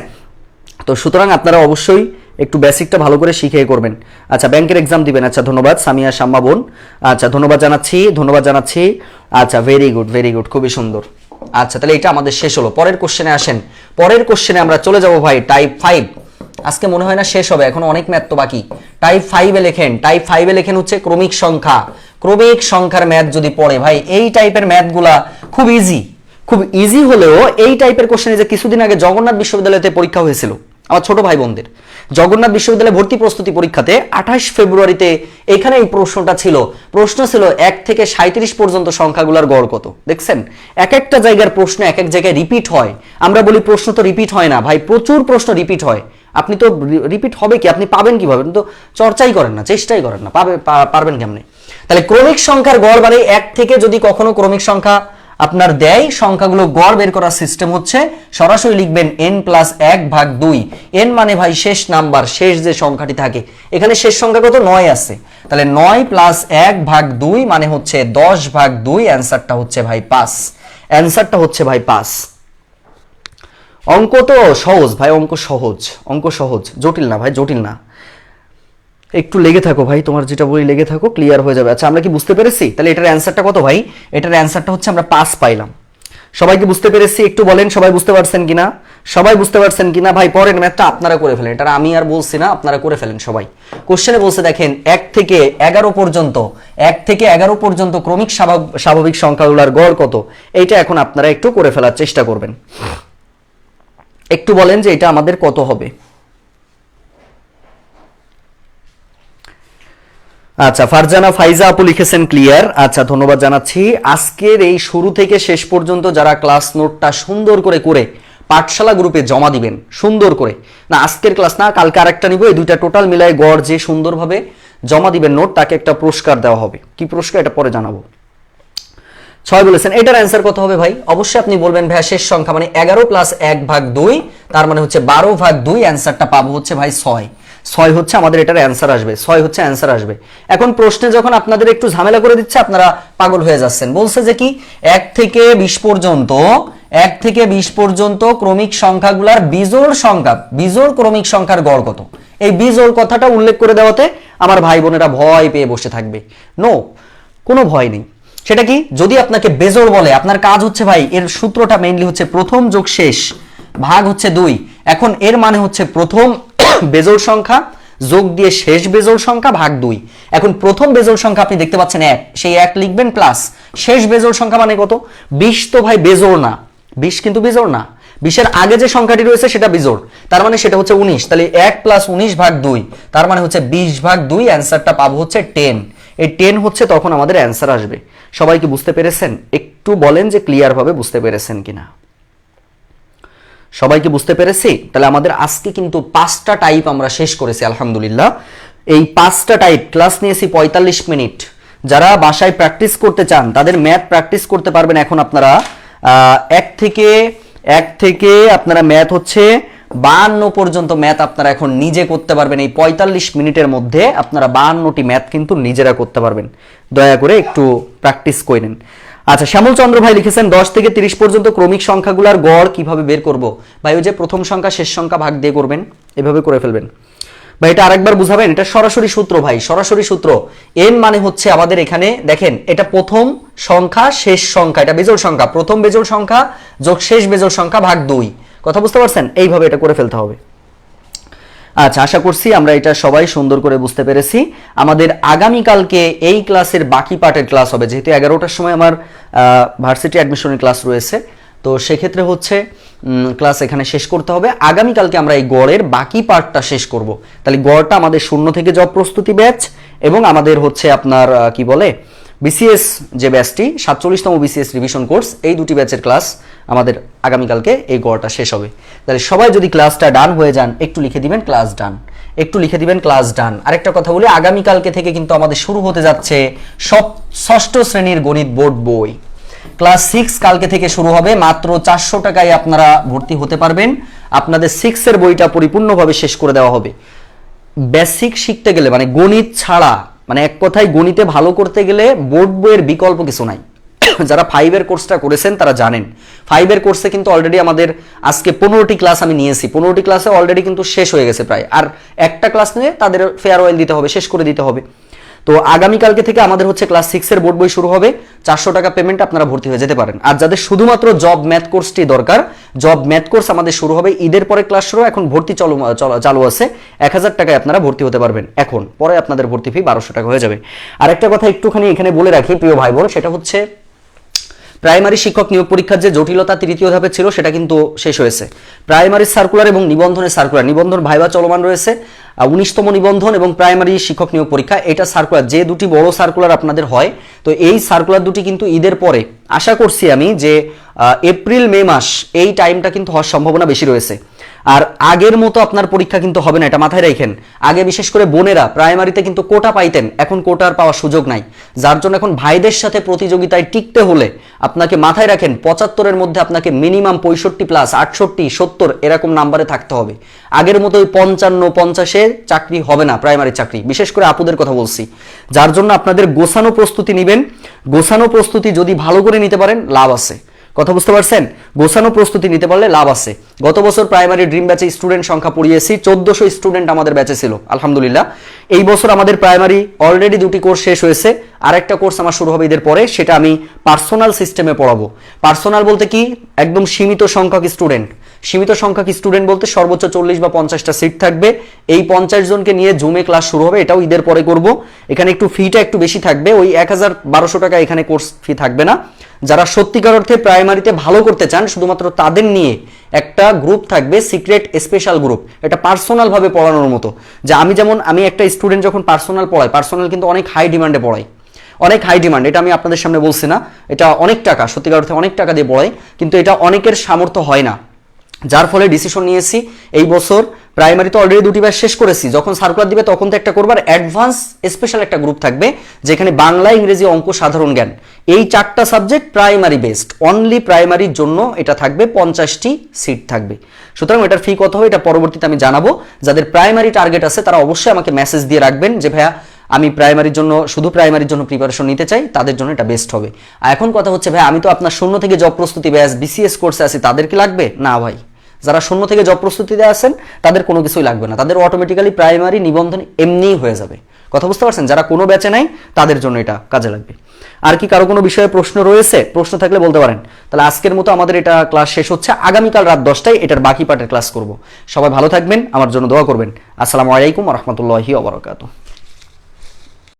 তো সুতরাং আপনারা অবশ্যই একটু বেসিকটা ভালো করে শিখে করবেন। আচ্ছা ব্যাংকের এক্সাম দিবেন, আচ্ছা ধন্যবাদ সামিয়া শাম্মা বোন, আচ্ছা ধন্যবাদ জানাচ্ছি। আচ্ছা ভেরি গুড, খুবই সুন্দর। আচ্ছা তাহলে এটা আমাদের শেষ হলো। পরের কোশ্চেনে আসেন, পরের কোশ্চেনে আমরা চলে যাব ভাই টাইপ 5। আজকে মনে হয় না শেষ হবে, এখন অনেক ম্যাথ তো বাকি। টাইপ 5-এ লেখেন, টাইপ 5-এ লেখেন হচ্ছে ক্রমিক সংখ্যা। ক্রমিক সংখ্যার ম্যাথ যদি পড়ে ভাই এই টাইপের ম্যাথগুলা খুব ইজি হলেও এই টাইপের কোশ্চেনে যে কিছুদিন আগে জগন্নাথ বিশ্ববিদ্যালয়তে পরীক্ষা হয়েছিল আমার ছোট ভাই বোনদের, জগন্নাথ বিশ্ববিদ্যালয়ে ভর্তি প্রস্তুতি পরীক্ষাতে 28 ফেব্রুয়ারিতে এখানে এই প্রশ্নটা ছিল। প্রশ্ন ছিল 1 থেকে 37 পর্যন্ত সংখ্যাগুলোর গড় কত। দেখছেন এক একটা জায়গার প্রশ্ন এক এক জায়গায় রিপিট হয়। আমরা বলি প্রশ্ন তো রিপিট হয় না ভাই, প্রচুর প্রশ্ন রিপিট হয়। আপনি তো রিপিট হবে কি, আপনি পাবেন কিভাবে? তো চর্চাই করেন না, চেষ্টাই করেন না, পারবেন কেমনে? তাহলে ক্রমিক সংখ্যার গড় মানে 1 থেকে যদি কখনো ক্রমিক সংখ্যা আপনার দেয়, সংখ্যাগুলো গড় বের করার সিস্টেম হচ্ছে সরাসরি লিখবেন n+1/2। n মানে ভাই শেষ নাম্বার, শেষ যে সংখ্যাটি থাকে। এখানে শেষ সংখ্যা কত? 9 আছে, তাহলে 9 + 1/2 মানে হচ্ছে 10/2। অ্যান্সারটা হচ্ছে ভাই 5। অ্যান্সারটা হচ্ছে ভাই 5। অঙ্ক তো সহজ ভাই, অঙ্ক সহজ, জটিল না ভাই, জটিল না। একটু লেগে থাকো ভাই, তোমার যেটা বলি লেগে থাকো, ক্লিয়ার হয়ে যাবে। আচ্ছা আমরা কি বুঝতে পেরেছি? তাহলে এটার অ্যান্সারটা কত ভাই? এটার অ্যান্সারটা হচ্ছে আমরা 5 পাইলাম। সবাইকে বুঝতে পেরেছি? একটু বলেন সবাই বুঝতে পারছেন কিনা, সবাই বুঝতে পারছেন কিনা? ভাই পরের ম্যাথটা আপনারা করে ফেলেন, এটা আমি আর বলছি না, আপনারা করে ফেলেন সবাই। কোশ্চেনে বলছে দেখেন 1 থেকে 11 পর্যন্ত ক্রমিক স্বাভাবিক সংখ্যাগুলোর গড় কত। এইটা এখন আপনারা একটু করে ফেলার চেষ্টা করবেন। একটু বলেন যে এটা আমাদের কত হবে। আচ্ছা ফারজানা ফাইজা আপু লিখেছেন ক্লিয়ার, আচ্ছা ধন্যবাদ জানাচ্ছি। আজকের এই শুরু থেকে শেষ পর্যন্ত যারা ক্লাস নোটটা সুন্দর করে পাঠশালা গ্রুপে জমা দিবেন, সুন্দর করে, না আজকের ক্লাস না কালকে আরেকটা নিব, এই দুইটা টোটাল মিলায় গড় যে সুন্দরভাবে জমা দিবেন নোট, তাকে একটা পুরস্কার দেওয়া হবে। কি পুরস্কার এটা পরে জানাবো। 6 বলেছেন, এটার অ্যান্সার কত হবে ভাই? অবশ্যই আপনি বলবেন ভাই শেষ সংখ্যা মানে 11 + 1/2, তার মানে হচ্ছে 12/2। অ্যান্সারটা পাবো হচ্ছে ভাই 6। 6 হচ্ছে আমাদের এটার অ্যান্সার আসবে, 6 হচ্ছে অ্যান্সার আসবে। এখন প্রশ্নে যখন আপনাদের একটু ঝামেলা করে দিচ্ছে আপনারা পাগল হয়ে যাচ্ছেন। বলছে যে কি 1 থেকে 20 পর্যন্ত ক্রমিক সংখ্যাগুলোর বিজোড় ক্রমিক সংখ্যার গড় কত। এই বিজোড় কথাটা উল্লেখ করে দেওয়াতে আমার ভাই বোনেরা ভয় পেয়ে বসে থাকবে। নো, কোনো ভয় নেই। সেটা কি, যদি আপনাকে বেজোড় বলে আপনার কাজ হচ্ছে ভাই এর সূত্রটা মেইনলি হচ্ছে প্রথম যোগ শেষ ভাগ হচ্ছে 2। এখন এর মানে হচ্ছে প্রথম বেজোড় সংখ্যা যোগ দিয়ে শেষ বেজোড় সংখ্যা ভাগ 2। এখন প্রথম বেজোড় সংখ্যা আপনি দেখতে পাচ্ছেন 1, সেই 1 লিখবেন প্লাস শেষ বেজোড় সংখ্যা মানে কত? 20 তো ভাই বেজোড় না, 20 কিন্তু বেজোড় না। 20-এর আগে যে সংখ্যাটি রয়েছে সেটা বেজোড়, তার মানে সেটা হচ্ছে 19। তাহলে 1 + 19/2, তার মানে হচ্ছে 20/2। অ্যান্সারটা পাবো হচ্ছে 10। এই 10 হচ্ছে তখন আমাদের অ্যান্সার আসবে। সবাই কি বুঝতে পেরেছেন? একটু বলেন যে ক্লিয়ার ভাবে বুঝতে পেরেছেন কিনা। সবাইকে বুঝতে পেরেছি? তাহলে আমাদের আজকে কিন্তু 5টা টাইপ আমরা শেষ করেছি আলহামদুলিল্লাহ। এই 5টা টাইপ ক্লাস নিয়েছি 45 মিনিট। যারা বাসায় প্র্যাকটিস করতে চান তাদের ম্যাথ প্র্যাকটিস করতে পারবেন। এখন আপনারা 1 থেকে আপনারা ম্যাথ হচ্ছে 52 পর্যন্ত ম্যাথ আপনারা এখন নিজে করতে পারবেন। এই 45 মিনিটের মধ্যে আপনারা 52টি ম্যাথ কিন্তু নিজেরা করতে পারবেন। দয়া করে একটু প্র্যাকটিস করে নিন। আচ্ছা শ্যামল চন্দ্র ভাই লিখেছেন 10 থেকে 30 পর্যন্ত ক্রমিক সংখ্যাগুলোর গড় কিভাবে বের করব। ভাই ওই যে প্রথম সংখ্যা শেষ সংখ্যা ভাগ দিয়ে করবেন, এভাবে করে ফেলবেন। ভাই এটা আরেকবার বুঝাবেন, এটা সরাসরি সূত্র ভাই, সরাসরি সূত্র। n মানে হচ্ছে আমাদের এখানে দেখেন এটা প্রথম সংখ্যা শেষ সংখ্যা, এটা বেজোড় সংখ্যা, প্রথম বেজোড় সংখ্যা যোগ শেষ বেজোড় সংখ্যা ভাগ 2। কথা বুঝতে পারছেন? এইভাবে এটা করে ফেলতে হবে। আচ্ছা আশা করছি আমরা এটা সবাই সুন্দর করে বুঝতে পেরেছি। আমাদের আগামীকালকে এই ক্লাসের বাকি পার্টের ক্লাস হবে, যেহেতু 11টার সময় আমার ভার্সিটি অ্যাডমিশনের ক্লাস রয়েছে, তো সেক্ষেত্রে হচ্ছে ক্লাস এখানে শেষ করতে হবে। আগামীকালকে আমরা এই গড়ের বাকি পার্টটা শেষ করব। তাহলে গড়টা আমাদের 0 থেকে জব প্রস্তুতি ব্যাচ এবং আমাদের হচ্ছে আপনার কি বলে বিসিএস যে ব্যাচটি 47তম বিসিএস রিভিশন কোর্স, এই দুটি ব্যাচের ক্লাস আমাদের আগামীকালকে এই গড়টা শেষ হবে। তাহলে সবাই যদি ক্লাসটা ডান হয়ে যান, একটু লিখে দিবেন ক্লাস ডান, একটু লিখে দিবেন ক্লাস ডান। আরেকটা কথা বলি, আগামীকালকে থেকে কিন্তু আমাদের শুরু হতে যাচ্ছে ষষ্ঠ শ্রেণীর গণিত বোর্ড বই। ক্লাস 6 কালকে থেকে শুরু হবে, মাত্র 400 টাকায় আপনারা ভর্তি হতে পারবেন। আপনাদের 6 এর বইটা পরিপূর্ণভাবে শেষ করে দেওয়া হবে। বেসিক শিখতে গেলে মানে গণিত ছাড়া, মানে এক কথায় গণিতে ভালো করতে গেলে বোর্ড বইয়ের বিকল্প কিছু নাই। যারা 5 এর কোর্সটা করেছেন তারা জানেন, 5 এর কোর্সে কিন্তু অলরেডি আমাদের আজকে 15টি ক্লাস আমি নিয়েছি, 15টি ক্লাসে অলরেডি কিন্তু শেষ হয়ে গেছে প্রায়। আর একটা ক্লাস নিয়ে তাদের ফেয়ারওয়েল দিতে হবে, শেষ করে দিতে হবে। তো আগামীকালকে থেকে আমাদের হচ্ছে ক্লাস 6 এর বোর্ড বই শুরু হবে। 400 টাকা পেমেন্ট আপনারা ভর্তি হয়ে যেতে পারেন। আর যাদের শুধুমাত্র জব ম্যাথ কোর্সটি দরকার, জব ম্যাথ কোর্স আমাদের শুরু হবে ঈদের পরে, ক্লাস শুরু, এখন ভর্তি চালু আছে। 1000 টাকায় আপনারা ভর্তি হতে পারবেন এখন, পরে আপনাদের ভর্তি ফি 1200 টাকা হয়ে যাবে। আরেকটা কথা একটুখানি এখানে বলে রাখি প্রিয় ভাই বোন, সেটা হচ্ছে প্রাইমারি শিক্ষক নিয়োগ পরীক্ষার যে জটিলতা তৃতীয় ধাপে ছিল সেটা কিন্তু শেষ হয়েছে। প্রাইমারি সার্কুলার এবং নিবন্ধনের সার্কুলার, নিবন্ধন ভাইবা চলমান রয়েছে। 19তম নিবন্ধন এবং প্রাইমারি শিক্ষক নিয়োগ পরীক্ষা, এটা সার্কুলার, যে দুটি বড় সার্কুলার আপনাদের হয়, তো এই সার্কুলার দুটি কিন্তু ঈদের পরে, আশা করছি আমি যে এপ্রিল মে মাস, এই টাইমটা কিন্তু হওয়ার সম্ভাবনা বেশি রয়েছে। আর আগের মতো আপনার পরীক্ষা কিন্তু হবে না, এটা মাথায় রাখেন। আগে বিশেষ করে বোনেরা প্রাইমারিতে কিন্তু কোটা পাইতেন, এখন কোটার পাওয়ার সুযোগ নাই। যার জন্য এখন ভাইদের সাথে প্রতিযোগিতায় টিকতে হলে আপনাকে মাথায় রাখেন 75-এর মধ্যে আপনাকে মিনিমাম 65 প্লাস 68, 70 এরকম নাম্বারে থাকতে হবে। আগের মতো ওই 55, 50-এ চাকরি হবে না, প্রাইমারি চাকরি, বিশেষ করে আপুদের কথা বলছি। যার জন্য আপনাদের গোছানো প্রস্তুতি নেবেন। গোছানো প্রস্তুতি যদি ভালো করে নিতে পারেন লাভ আছে, কথা বুঝতে পারছেন? গোছানো প্রস্তুতি নিতে পারলে লাভ আছে। গত বছর প্রাইমারি ড্রিম ব্যাচে স্টুডেন্ট সংখ্যা পড়িয়েছি, 1400 স্টুডেন্ট আমাদের ব্যাচে ছিল, আলহামদুলিল্লাহ। এই বছর আমাদের প্রাইমারি অলরেডি 2টি কোর্স শেষ হয়েছে, আরেকটা কোর্স আমার শুরু হবে ঈদের পরে, সেটা আমি পার্সোনাল সিস্টেমে পড়াবো। পার্সোনাল বলতে কি, একদম সীমিত সংখ্যক স্টুডেন্ট, সীমিত সংখ্যক স্টুডেন্ট বলতে সর্বোচ্চ 40 বা 50টা সিট থাকবে। এই 50 জনকে নিয়ে জুমে ক্লাস শুরু হবে, এটাও ঈদের পরে করব। এখানে একটু ফিটা একটু বেশি থাকবে, ওই 1200 টাকা এখানে কোর্স ফি থাকবে না। যারা সত্যিকার অর্থে প্রাইমারিতে ভালো করতে চান, শুধুমাত্র তাদের নিয়ে একটা গ্রুপ থাকবে, সিক্রেট স্পেশাল গ্রুপ। এটা পার্সোনাল ভাবে পড়ানোর মতো। যে আমি একটা স্টুডেন্ট যখন পার্সোনাল পড়াই, পার্সোনাল কিন্তু অনেক হাই ডিমান্ডে পড়াই, অনেক হাই ডিমান্ড, এটা আমি আপনাদের সামনে বলছি না, এটা অনেক টাকা, সত্যিকার অর্থে অনেক টাকা দিয়ে পড়াই, কিন্তু এটা অনেকের সামর্থ্য হয় না। যার ফলে ডিসিশন নিয়েছি এই বছর প্রাইমারিতে অলরেডি 2টি ব্যাচ শেষ করেছি, যখন সার্কুলার দিবে তখন তো একটা করবার, অ্যাডভান্স স্পেশাল একটা গ্রুপ থাকবে যেখানে বাংলা, ইংরেজি, অঙ্ক, সাধারণ জ্ঞান, এই 4টা সাবজেক্ট প্রাইমারি বেসড, অনলি প্রাইমারির জন্য এটা থাকবে, 50টি সিট থাকবে। সুতরাং এটার ফি কত হবে এটা পরবর্তীতে আমি জানাবো। যাদের প্রাইমারি টার্গেট আছে তারা অবশ্যই আমাকে মেসেজ দিয়ে রাখবেন যে ভাইয়া আমি প্রাইমারির জন্য, শুধু প্রাইমারির জন্য প্রিপারেশন নিতে চাই, তাদের জন্য এটা বেস্ট হবে। আর এখন কথা হচ্ছে ভাই আমি তো আপনার শূন্য থেকে জব প্রস্তুতি ব্যাচ বিসিএস কোর্সে আছি, তাদের কি লাগবে? না ভাই, যারা শূন্য থেকে জব প্রস্তুতিতে আছেন তাদের কোনো কিছুই লাগবে না, তাদের অটোমেটিক্যালি প্রাইমারি নিবন্ধন এমনিই হয়ে যাবে। কথা বুঝতে পারছেন? যারা কোনো ব্যাচে নাই তাদের জন্য এটা কাজে লাগবে। আর কি কারো কোনো বিষয়ে প্রশ্ন রয়েছে? প্রশ্ন থাকলে বলতে পারেন। তাহলে আজকের মতো আমাদের এটা ক্লাস শেষ হচ্ছে, আগামীকাল রাত 10টায় এটার বাকি পার্টের ক্লাস করব। সবাই ভালো থাকবেন, আমার জন্য দোয়া করবেন। আসসালামু আলাইকুম ওয়া রাহমাতুল্লাহি ওয়া বারাকাতুহু।